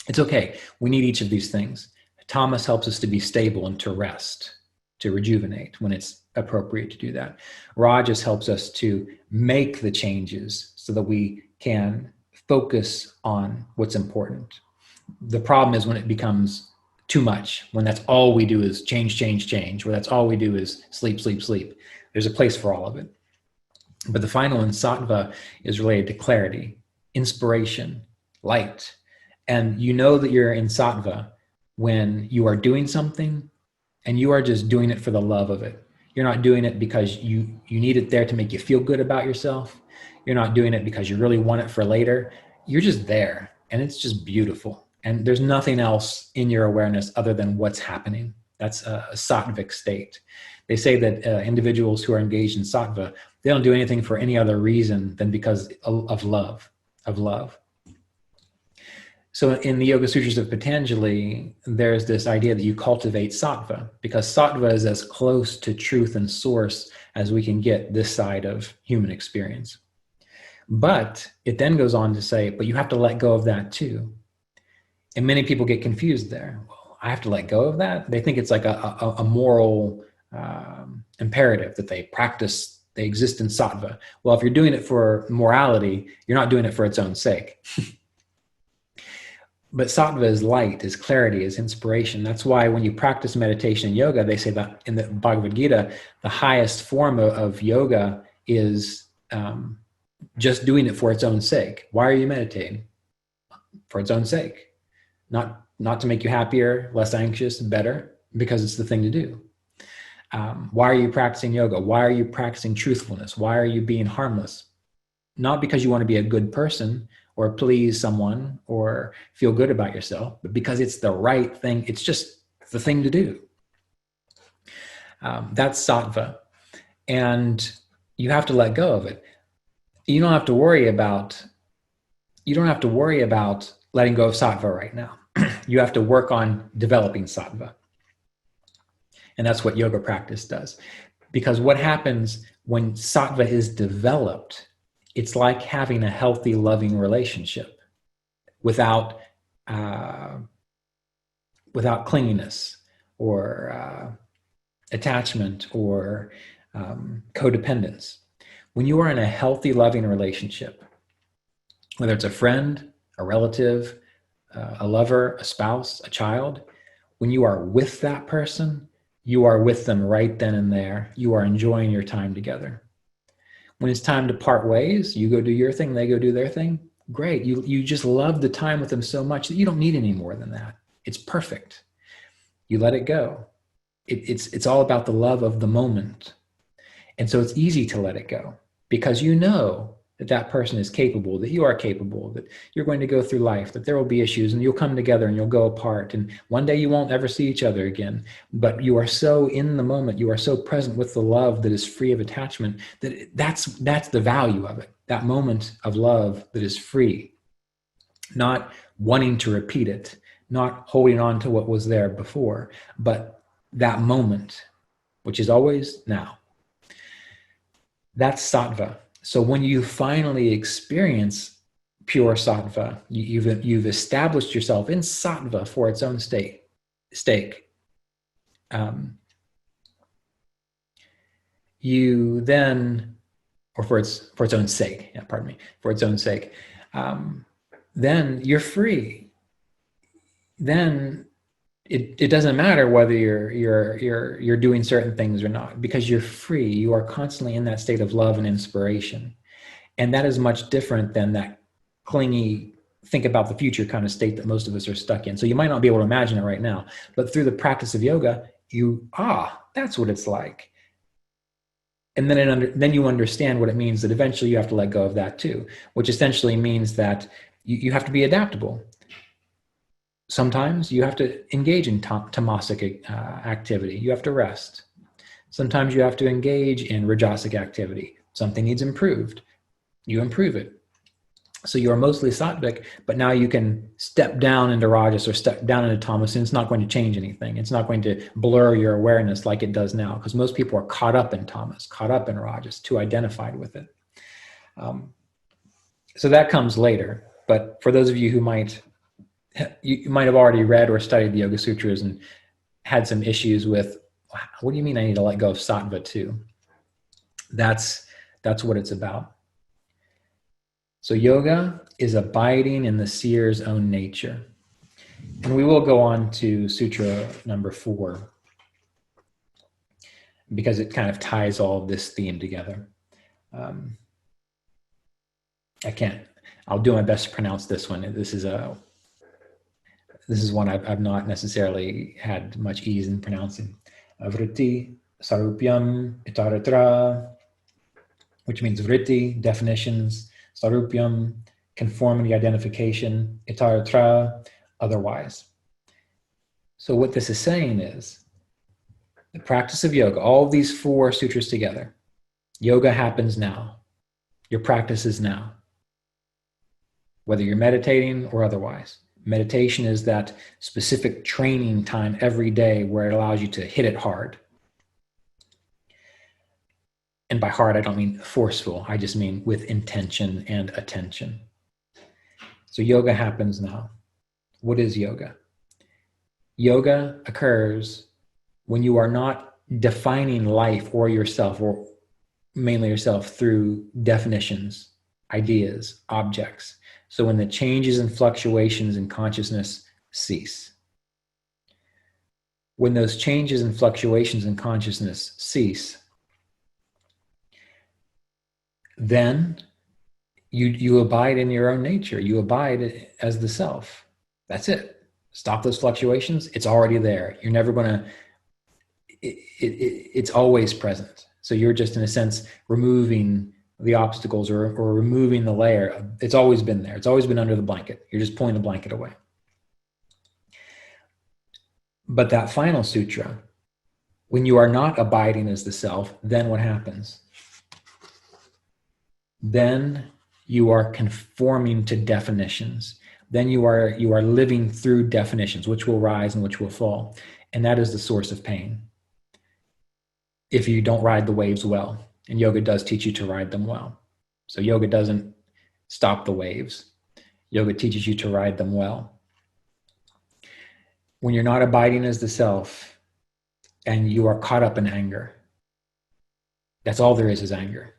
S1: It's okay. We need each of these things. Tamas helps us to be stable and to rest, to rejuvenate when it's appropriate to do that. Rajas helps us to make the changes so that we can focus on what's important. The problem is when it becomes too much, when that's all we do is change, where that's all we do is sleep. There's a place for all of it. But the final one, sattva, is related to clarity, inspiration, light. And you know that you're in sattva when you are doing something and you are just doing it for the love of it. You're not doing it because you need it there to make you feel good about yourself. You're not doing it because you really want it for later. You're just there, and it's just beautiful. And there's nothing else in your awareness other than what's happening. That's a sattvic state. They say that individuals who are engaged in sattva, they don't do anything for any other reason than because of love, So in the Yoga Sutras of Patanjali, there's this idea that you cultivate sattva, because sattva is as close to truth and source as we can get this side of human experience. But it then goes on to say, but you have to let go of that too. And many people get confused there. Well, I have to let go of that? They think it's like a moral imperative that they practice, they exist in sattva. Well, if you're doing it for morality, you're not doing it for its own sake. But sattva is light, is clarity, is inspiration. That's why when you practice meditation and yoga, they say that in the Bhagavad Gita, the highest form of yoga is just doing it for its own sake. Why are you meditating? For its own sake. Not to make you happier, less anxious, better, because it's the thing to do. Why are you practicing yoga? Why are you practicing truthfulness? Why are you being harmless? Not because you want to be a good person or please someone or feel good about yourself, but because it's the right thing. It's just the thing to do. That's sattva. And you have to let go of it. You don't have to worry about letting go of sattva right now. You have to work on developing sattva. And that's what yoga practice does. Because what happens when sattva is developed, it's like having a healthy, loving relationship without clinginess or attachment or codependence. When you are in a healthy, loving relationship, whether it's a friend, a relative, a lover, a spouse, a child, when you are with that person, you are with them right then and there. You are enjoying your time together. When it's time to part ways, you go do your thing, they go do their thing. Great. You just love the time with them so much that you don't need any more than that. It's perfect. You let it go. It's all about the love of the moment. And so it's easy to let it go because you know that person is capable, that you are capable, that you're going to go through life, that there will be issues and you'll come together and you'll go apart. And one day you won't ever see each other again, but you are so in the moment, you are so present with the love that is free of attachment, that's the value of it. That moment of love that is free, not wanting to repeat it, not holding on to what was there before, but that moment, which is always now. That's sattva. So when you finally experience pure sattva, you've established yourself in sattva for its own stake. You then, or for its own sake, for its own sake, then you're free. Then it doesn't matter whether you're doing certain things or not, because you're free. You are constantly in that state of love and inspiration. And that is much different than that clingy, think about the future kind of state that most of us are stuck in. So you might not be able to imagine it right now, but through the practice of yoga, that's what it's like. And then you understand what it means that eventually you have to let go of that too, which essentially means that you have to be adaptable. Sometimes you have to engage in tamasic activity. You have to rest. Sometimes you have to engage in rajasic activity. Something needs improved. You improve it. So you are mostly sattvic, but now you can step down into rajas or step down into tamas, and it's not going to change anything. It's not going to blur your awareness like it does now, because most people are caught up in tamas, caught up in rajas, too identified with it. So that comes later. But for those of you who you might have already read or studied the Yoga Sutras and had some issues with, what do you mean I need to let go of sattva too? That's what it's about. So yoga is abiding in the seer's own nature. And we will go on to Sutra number 4 because it kind of ties all of this theme together. I'll do my best to pronounce this one. This is This is one I've not necessarily had much ease in pronouncing. Vritti sarupyam itaratra, which means vritti, definitions, sarupyam, conformity, identification, itaratra, otherwise. So what this is saying is the practice of yoga, all of these 4 sutras together, yoga happens now. Your practice is now, whether you're meditating or otherwise. Meditation is that specific training time every day where it allows you to hit it hard. And by hard, I don't mean forceful. I just mean with intention and attention. So yoga happens now. What is yoga? Yoga occurs when you are not defining life or yourself, or mainly yourself, through definitions, ideas, objects. So when the changes and fluctuations in consciousness cease. When those changes and fluctuations in consciousness cease, then you abide in your own nature. You abide as the self. That's it. Stop those fluctuations. It's already there. You're never going to, it's always present. So you're just, in a sense, removing the obstacles or removing the layer. It's always been there. It's always been under the blanket. You're just pulling the blanket away. But that final sutra, when you are not abiding as the self, then what happens? Then you are conforming to definitions. Then you are living through definitions, which will rise and which will fall. And that is the source of pain. If you don't ride the waves well. And yoga does teach you to ride them well. So yoga doesn't stop the waves. Yoga teaches you to ride them well. When you're not abiding as the self and you are caught up in anger, that's all there is anger.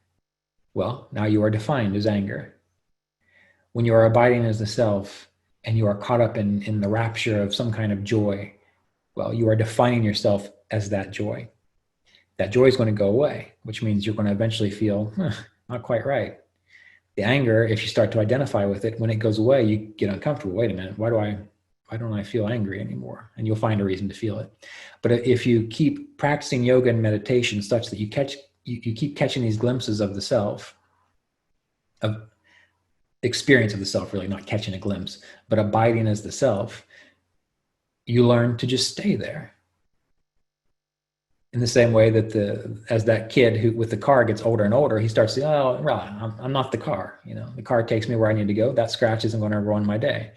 S1: Well, now you are defined as anger. When you are abiding as the self and you are caught up in the rapture of some kind of joy, well, you are defining yourself as that joy. That joy is going to go away, which means you're going to eventually feel, not quite right. The anger, if you start to identify with it, when it goes away, you get uncomfortable. Wait a minute, why don't I feel angry anymore? And you'll find a reason to feel it. But if you keep practicing yoga and meditation such that you keep catching these glimpses of the self, of experience of the self, really, not catching a glimpse, but abiding as the self, you learn to just stay there. In the same way that as that kid who with the car gets older and older, he starts to say, oh, right, I'm not the car. The car takes me where I need to go. That scratch isn't going to ruin my day.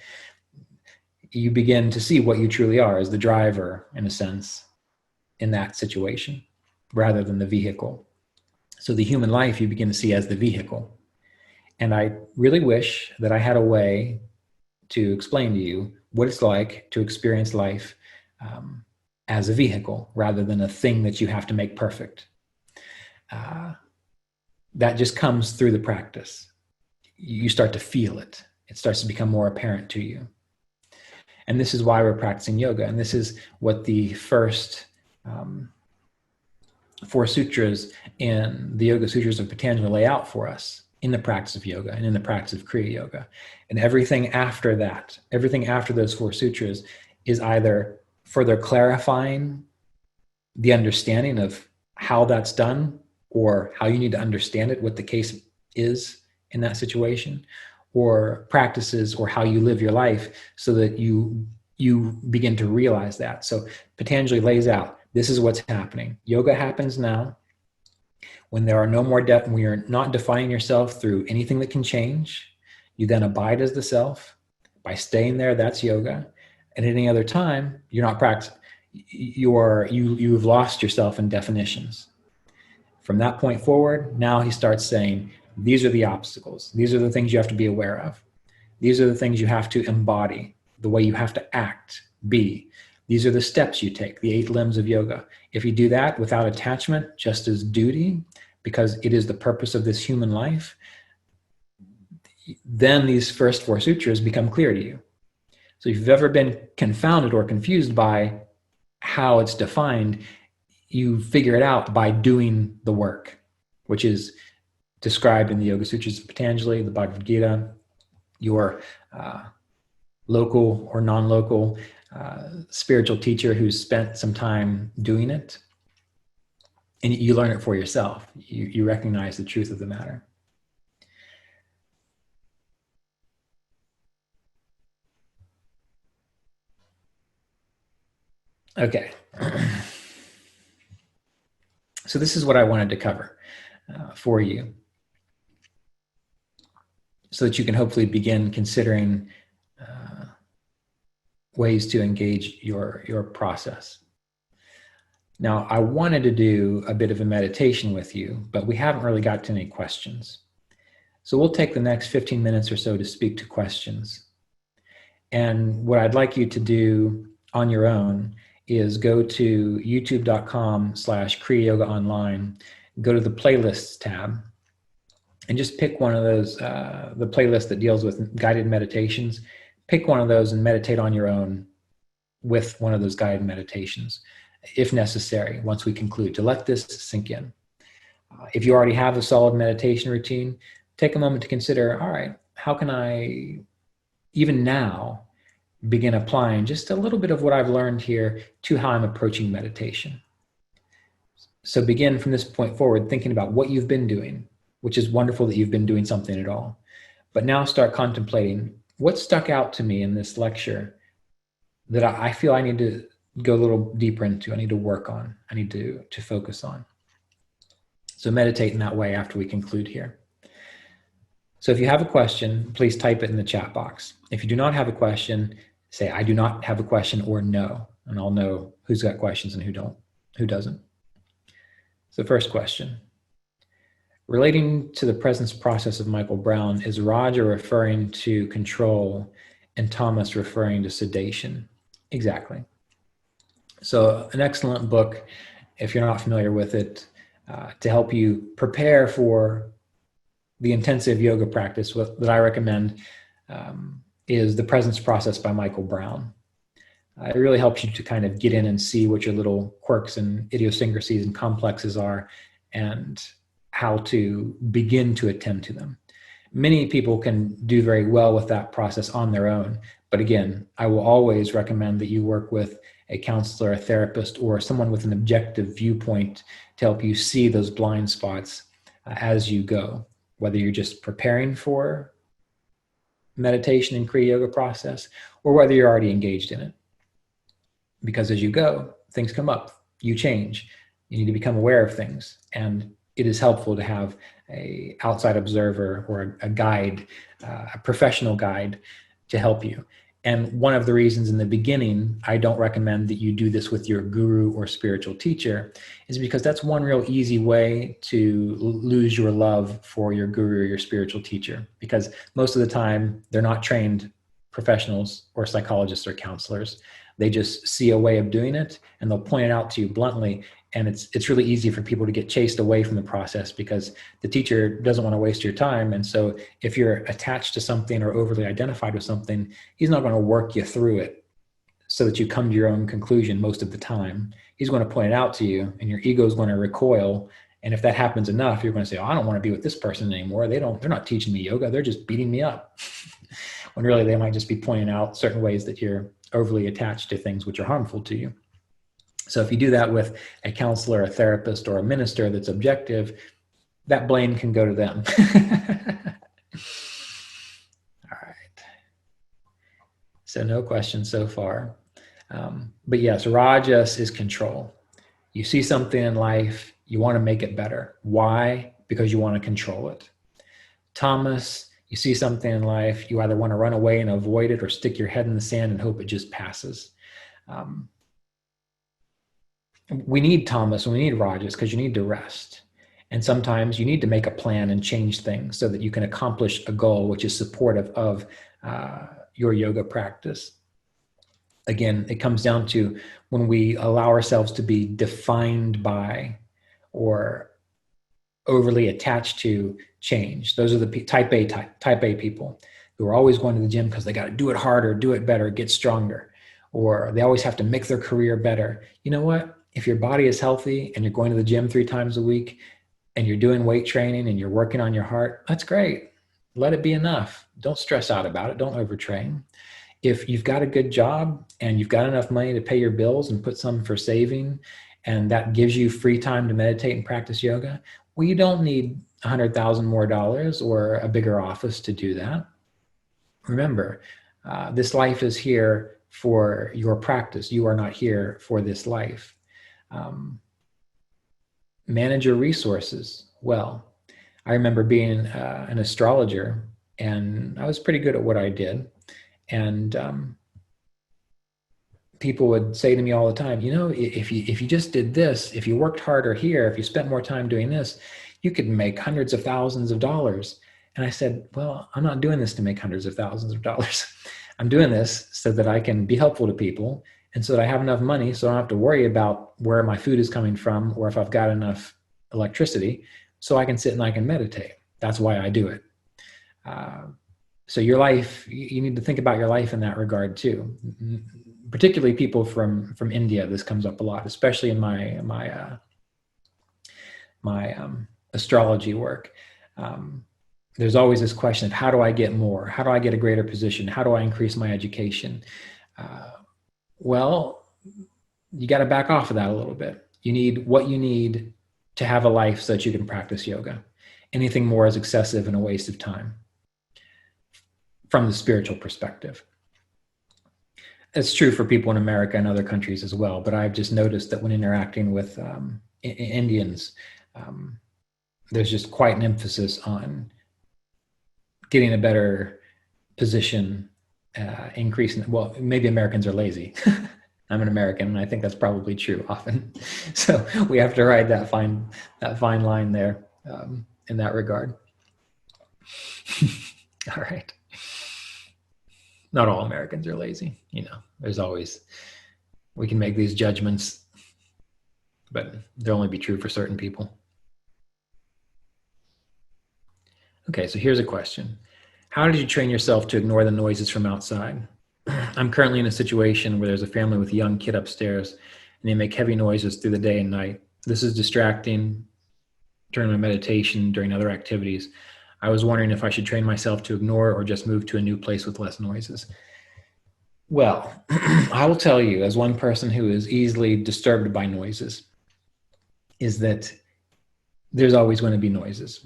S1: You begin to see what you truly are as the driver, in a sense, in that situation, rather than the vehicle. So the human life you begin to see as the vehicle. And I really wish that I had a way to explain to you what it's like to experience life as a vehicle rather than a thing that you have to make perfect. That just comes through the practice. You start to feel it. It starts to become more apparent to you. And this is why we're practicing yoga. And this is what the first 4 sutras in the Yoga Sutras of Patanjali lay out for us in the practice of yoga and in the practice of Kriya Yoga. And everything after that, everything after those 4 sutras is either further clarifying the understanding of how that's done or how you need to understand it, what the case is in that situation, or practices or how you live your life so that you begin to realize that. So Patanjali lays out, this is what's happening. Yoga happens now when there are no more when you're not defining yourself through anything that can change. You then abide as the self. By staying there, that's yoga. At any other time, you're not practicing. You've lost yourself in definitions. From that point forward, now he starts saying, these are the obstacles. These are the things you have to be aware of. These are the things you have to embody, the way you have to act, be. These are the steps you take, the 8 limbs of yoga. If you do that without attachment, just as duty, because it is the purpose of this human life, then these first 4 sutras become clear to you. So if you've ever been confounded or confused by how it's defined, you figure it out by doing the work, which is described in the Yoga Sutras of Patanjali, the Bhagavad Gita, your local or non-local spiritual teacher who's spent some time doing it, and you learn it for yourself. You recognize the truth of the matter. Okay. So this is what I wanted to cover for you, so that you can hopefully begin considering ways to engage your process. Now, I wanted to do a bit of a meditation with you, but we haven't really got to any questions. So we'll take the next 15 minutes or so to speak to questions. And what I'd like you to do on your own is go to youtube.com/Kriya Yoga Online, go to the playlists tab, and just pick one of those, the playlist that deals with guided meditations. Pick one of those and meditate on your own with one of those guided meditations, if necessary, once we conclude, to let this sink in. If you already have a solid meditation routine, take a moment to consider, all right, how can I, even now, begin applying just a little bit of what I've learned here to how I'm approaching meditation. So begin from this point forward thinking about what you've been doing, which is wonderful that you've been doing something at all. But now start contemplating what stuck out to me in this lecture that I feel I need to go a little deeper into, I need to work on, I need to focus on. So meditate in that way after we conclude here. So if you have a question, please type it in the chat box. If you do not have a question, say, I do not have a question, or no, and I'll know who's got questions and who doesn't. So first question. Relating to the presence process of Michael Brown, is Roger referring to control and Thomas referring to sedation? Exactly. So an excellent book, if you're not familiar with it, to help you prepare for the intensive yoga practice that I recommend is The Presence Process by Michael Brown. It really helps you to kind of get in and see what your little quirks and idiosyncrasies and complexes are, and how to begin to attend to them. Many people can do very well with that process on their own. But again, I will always recommend that you work with a counselor, a therapist, or someone with an objective viewpoint to help you see those blind spots as you go, whether you're just preparing for meditation and Kriya Yoga process, or whether you're already engaged in it. Because as you go, things come up, you change, you need to become aware of things. And it is helpful to have an outside observer or a guide, a professional guide to help you. And one of the reasons in the beginning I don't recommend that you do this with your guru or spiritual teacher is because that's one real easy way to lose your love for your guru or your spiritual teacher, because most of the time they're not trained professionals or psychologists or counselors. They just see a way of doing it and they'll point it out to you bluntly. And it's really easy for people to get chased away from the process because the teacher doesn't want to waste your time. And so if you're attached to something or overly identified with something, he's not going to work you through it so that you come to your own conclusion most of the time. He's going to point it out to you and your ego is going to recoil. And if that happens enough, you're going to say, oh, I don't want to be with this person anymore. They're not teaching me yoga. They're just beating me up. When really they might just be pointing out certain ways that you're overly attached to things which are harmful to you. So if you do that with a counselor, a therapist, or a minister that's objective, that blame can go to them. All right. So no questions so far. But yes, Rajas is control. You see something in life, you want to make it better. Why? Because you want to control it. Tamas, you see something in life, you either want to run away and avoid it or stick your head in the sand and hope it just passes. We need Tamas and we need Rajas because you need to rest. And sometimes you need to make a plan and change things so that you can accomplish a goal which is supportive of your yoga practice. Again, it comes down to when we allow ourselves to be defined by or overly attached to change. Those are the type A people who are always going to the gym because they got to do it harder, do it better, get stronger, or they always have to make their career better. You know what? If your body is healthy and you're going to the gym 3 times a week and you're doing weight training and you're working on your heart, that's great. Let it be enough. Don't stress out about it. Don't overtrain. If you've got a good job and you've got enough money to pay your bills and put some for saving, and that gives you free time to meditate and practice yoga, well, you don't need $100,000 more or a bigger office to do that. Remember, this life is here for your practice. You are not here for this life. Manage your resources well. I remember being an astrologer, and I was pretty good at what I did. And people would say to me all the time, you know, if you just did this, if you worked harder here, if you spent more time doing this, you could make hundreds of thousands of dollars. And I said, well, I'm not doing this to make hundreds of thousands of dollars. I'm doing this so that I can be helpful to people, and so that I have enough money so I don't have to worry about where my food is coming from or if I've got enough electricity, so I can sit and I can meditate. That's why I do it. So your life, you need to think about your life in that regard too. Particularly people from India, this comes up a lot, especially in my astrology work. There's always this question of, how do I get more? How do I get a greater position? How do I increase my education? Well, you got to back off of that a little bit. You need what you need to have a life so that you can practice yoga. Anything more is excessive and a waste of time from the spiritual perspective. It's true for people in America and other countries as well, but I've just noticed that when interacting with Indians, there's just quite an emphasis on getting a better position, increasing, well, maybe Americans are lazy. I'm an American, and I think that's probably true often. So we have to ride that fine line there in that regard. All right. Not all Americans are lazy. You know, there's always, we can make these judgments, but they'll only be true for certain people. Okay, so here's a question. How did you train yourself to ignore the noises from outside? I'm currently in a situation where there's a family with a young kid upstairs, and they make heavy noises through the day and night. This is distracting during my meditation, during other activities. I was wondering if I should train myself to ignore or just move to a new place with less noises. Well, I will tell you, as one person who is easily disturbed by noises, is that there's always going to be noises.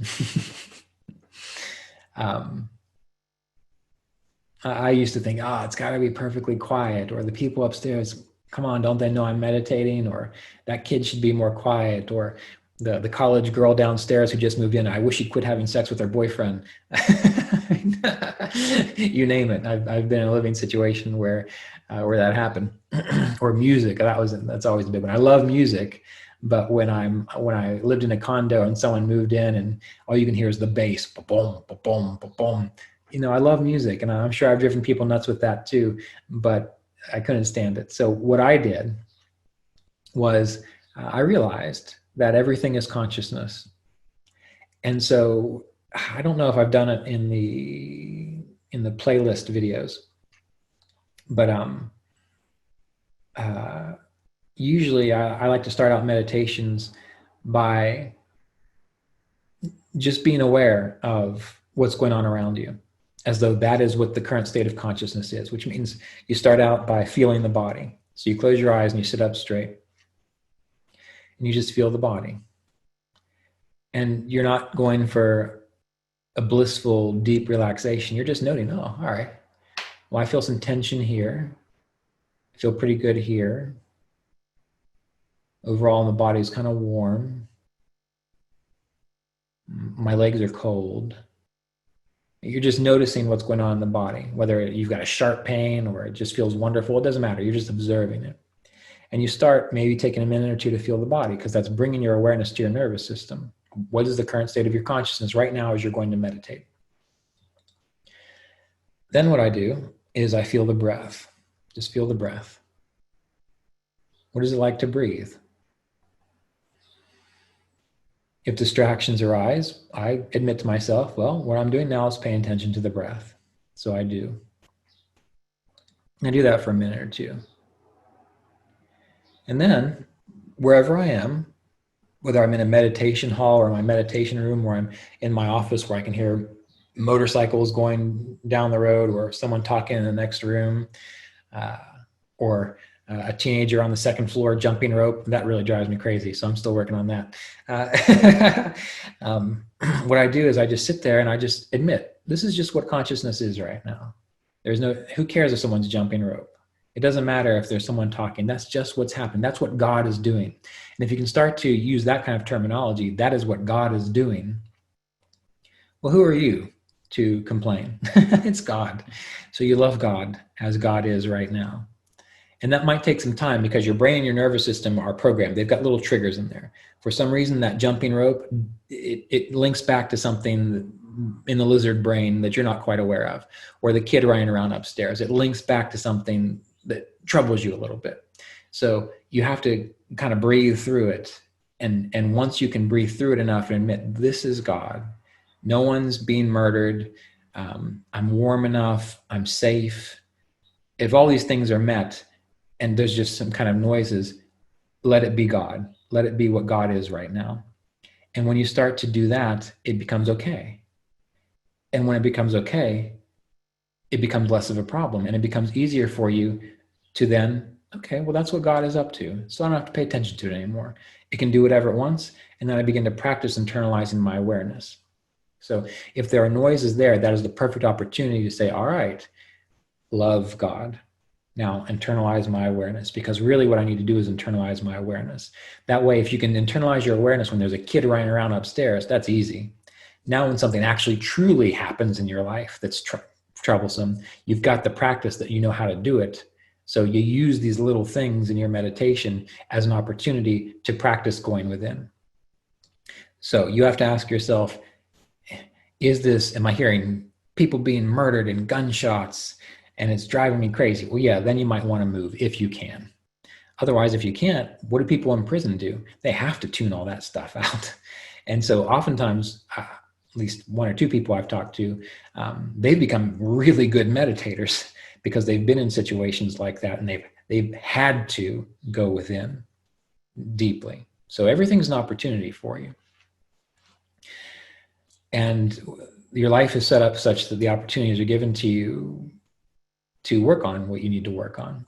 S1: I used to think, it's got to be perfectly quiet, or the people upstairs, come on, don't they know I'm meditating, or that kid should be more quiet, or the college girl downstairs who just moved in, I wish she'd quit having sex with her boyfriend. You name it. I've been in a living situation where that happened. Or music, that's always the big one. I love music, but when I lived in a condo and someone moved in and all you can hear is the bass, ba-boom, ba-boom, ba-boom. You know, I love music, and I'm sure I've driven people nuts with that too, but I couldn't stand it. So what I did was I realized that everything is consciousness. And so I don't know if I've done it in the playlist videos, but usually I like to start out meditations by just being aware of what's going on around you, as though that is what the current state of consciousness is, which means you start out by feeling the body. So you close your eyes and you sit up straight and you just feel the body. And you're not going for a blissful, deep relaxation. You're just noting, all right, well, I feel some tension here. I feel pretty good here. Overall, the body is kind of warm. My legs are cold. You're just noticing what's going on in the body, whether you've got a sharp pain or it just feels wonderful. It doesn't matter. You're just observing it. And you start maybe taking a minute or two to feel the body, because that's bringing your awareness to your nervous system. What is the current state of your consciousness right now as you're going to meditate? Then what I do is I feel the breath. Just feel the breath. What is it like to breathe? If distractions arise, I admit to myself, well, what I'm doing now is paying attention to the breath. So I do. I do that for a minute or two. And then, wherever I am, whether I'm in a meditation hall or my meditation room, or I'm in my office where I can hear motorcycles going down the road, or someone talking in the next room, or a teenager on the second floor jumping rope. That really drives me crazy. So I'm still working on that. What I do is I just sit there and I just admit, this is just what consciousness is right now. Who cares if someone's jumping rope? It doesn't matter if there's someone talking. That's just what's happened. That's what God is doing. And if you can start to use that kind of terminology, that is what God is doing. Well, who are you to complain? It's God. So you love God as God is right now. And that might take some time because your brain and your nervous system are programmed. They've got little triggers in there. For some reason, that jumping rope, it links back to something in the lizard brain that you're not quite aware of, or the kid running around upstairs. It links back to something that troubles you a little bit. So you have to kind of breathe through it. And once you can breathe through it enough and admit, this is God. No one's being murdered. I'm warm enough. I'm safe. If all these things are met, and there's just some kind of noises, let it be God. Let it be what God is right now. And when you start to do that, it becomes okay. And when it becomes okay, it becomes less of a problem. And it becomes easier for you to then, okay, well, that's what God is up to. So I don't have to pay attention to it anymore. It can do whatever it wants. And then I begin to practice internalizing my awareness. So if there are noises there, that is the perfect opportunity to say, all right, love God. Now internalize my awareness, because really what I need to do is internalize my awareness. That way, if you can internalize your awareness when there's a kid running around upstairs, that's easy. Now when something actually truly happens in your life that's troublesome, you've got the practice that you know how to do it. So you use these little things in your meditation as an opportunity to practice going within. So you have to ask yourself, am I hearing people being murdered and gunshots? And it's driving me crazy. Well, yeah, then you might want to move if you can. Otherwise, if you can't, what do people in prison do? They have to tune all that stuff out. And so oftentimes, at least one or two people I've talked to, they've become really good meditators because they've been in situations like that and they've had to go within deeply. So everything's an opportunity for you. And your life is set up such that the opportunities are given to you to work on what you need to work on.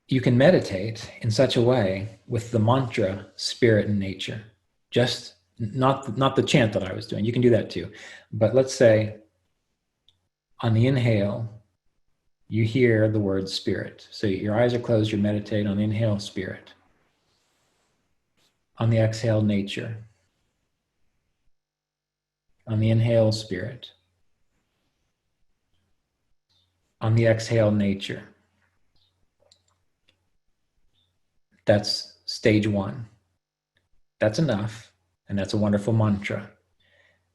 S1: You can meditate in such a way with the mantra, spirit and nature. Just not the chant that I was doing. You can do that too. But let's say on the inhale, you hear the word spirit. So your eyes are closed, you meditate on the inhale, spirit. On the exhale, nature. On the inhale, spirit. On the exhale, nature. That's stage one. That's enough, and that's a wonderful mantra.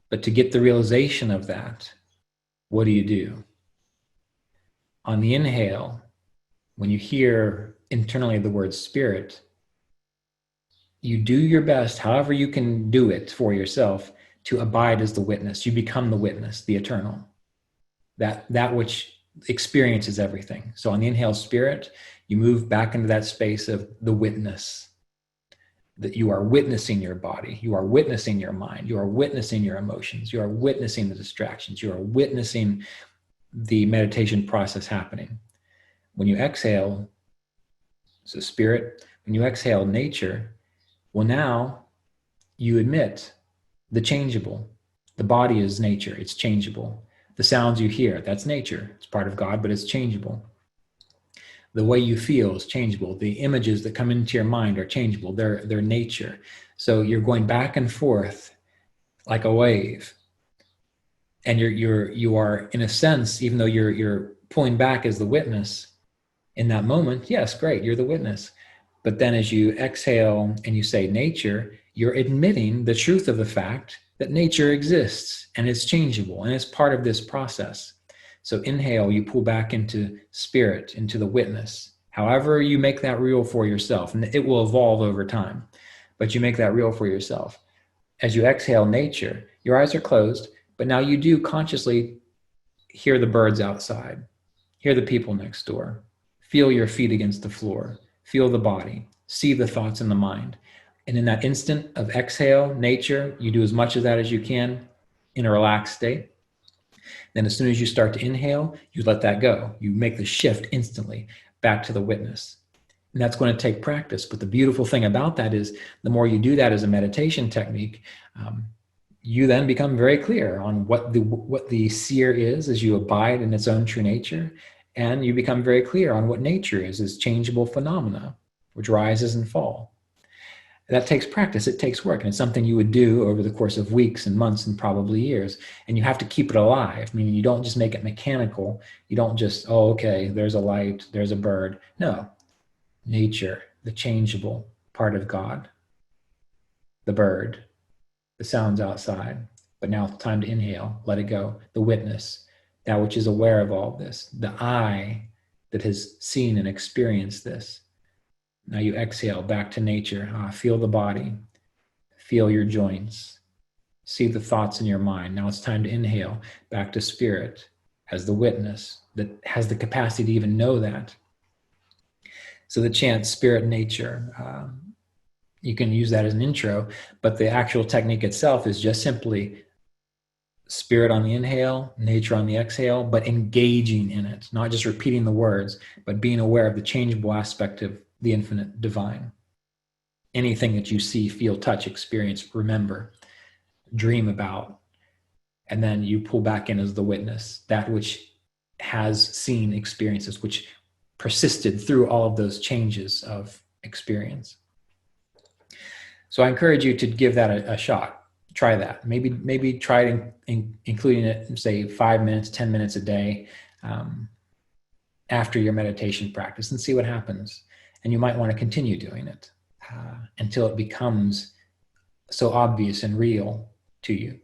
S1: But to get the realization of that, what do? On the inhale, when you hear internally the word spirit, you do your best, however you can do it for yourself, to abide as the witness. You become the witness, the eternal. That which experiences everything. So on the inhale, spirit, you move back into that space of the witness, that you are witnessing your body, you are witnessing your mind, you are witnessing your emotions, you are witnessing the distractions, you are witnessing the meditation process happening. When you exhale, so spirit, when you exhale, nature, well, now you admit the changeable. The body is nature, it's changeable. The sounds you hear, that's nature. It's part of God, but it's changeable. The way you feel is changeable. The images that come into your mind are changeable. They're nature. So you're going back and forth like a wave. And you are, in a sense, even though you're pulling back as the witness in that moment, yes, great, you're the witness. But then as you exhale and you say nature, you're admitting the truth of the fact that nature exists and it's changeable and it's part of this process. So inhale, you pull back into spirit, into the witness. However you make that real for yourself, and it will evolve over time, but you make that real for yourself. As you exhale nature, your eyes are closed, but now you do consciously hear the birds outside, hear the people next door, feel your feet against the floor, feel the body, see the thoughts in the mind. And in that instant of exhale, nature, you do as much of that as you can in a relaxed state. Then as soon as you start to inhale, you let that go. You make the shift instantly back to the witness. And that's going to take practice. But the beautiful thing about that is the more you do that as a meditation technique, you then become very clear on what the seer is as you abide in its own true nature. And you become very clear on what nature is as changeable phenomena, which rises and fall. That takes practice, it takes work, and it's something you would do over the course of weeks and months and probably years. And you have to keep it alive, meaning you don't just make it mechanical. You don't just, oh, okay, there's a light, there's a bird. No, nature, the changeable part of God, the bird, the sounds outside. But now it's time to inhale, let it go. The witness, that which is aware of all this, the I that has seen and experienced this. Now you exhale back to nature. Feel the body. Feel your joints. See the thoughts in your mind. Now it's time to inhale back to spirit as the witness that has the capacity to even know that. So the chant spirit nature, you can use that as an intro, but the actual technique itself is just simply spirit on the inhale, nature on the exhale, but engaging in it, not just repeating the words, but being aware of the changeable aspect of the infinite divine. Anything that you see, feel, touch, experience, remember, dream about, and then you pull back in as the witness, that which has seen experiences, which persisted through all of those changes of experience. So I encourage you to give that a shot. Try that. Maybe try including it, say 5 minutes, 10 minutes a day after your meditation practice, and see what happens. And you might want to continue doing it until it becomes so obvious and real to you.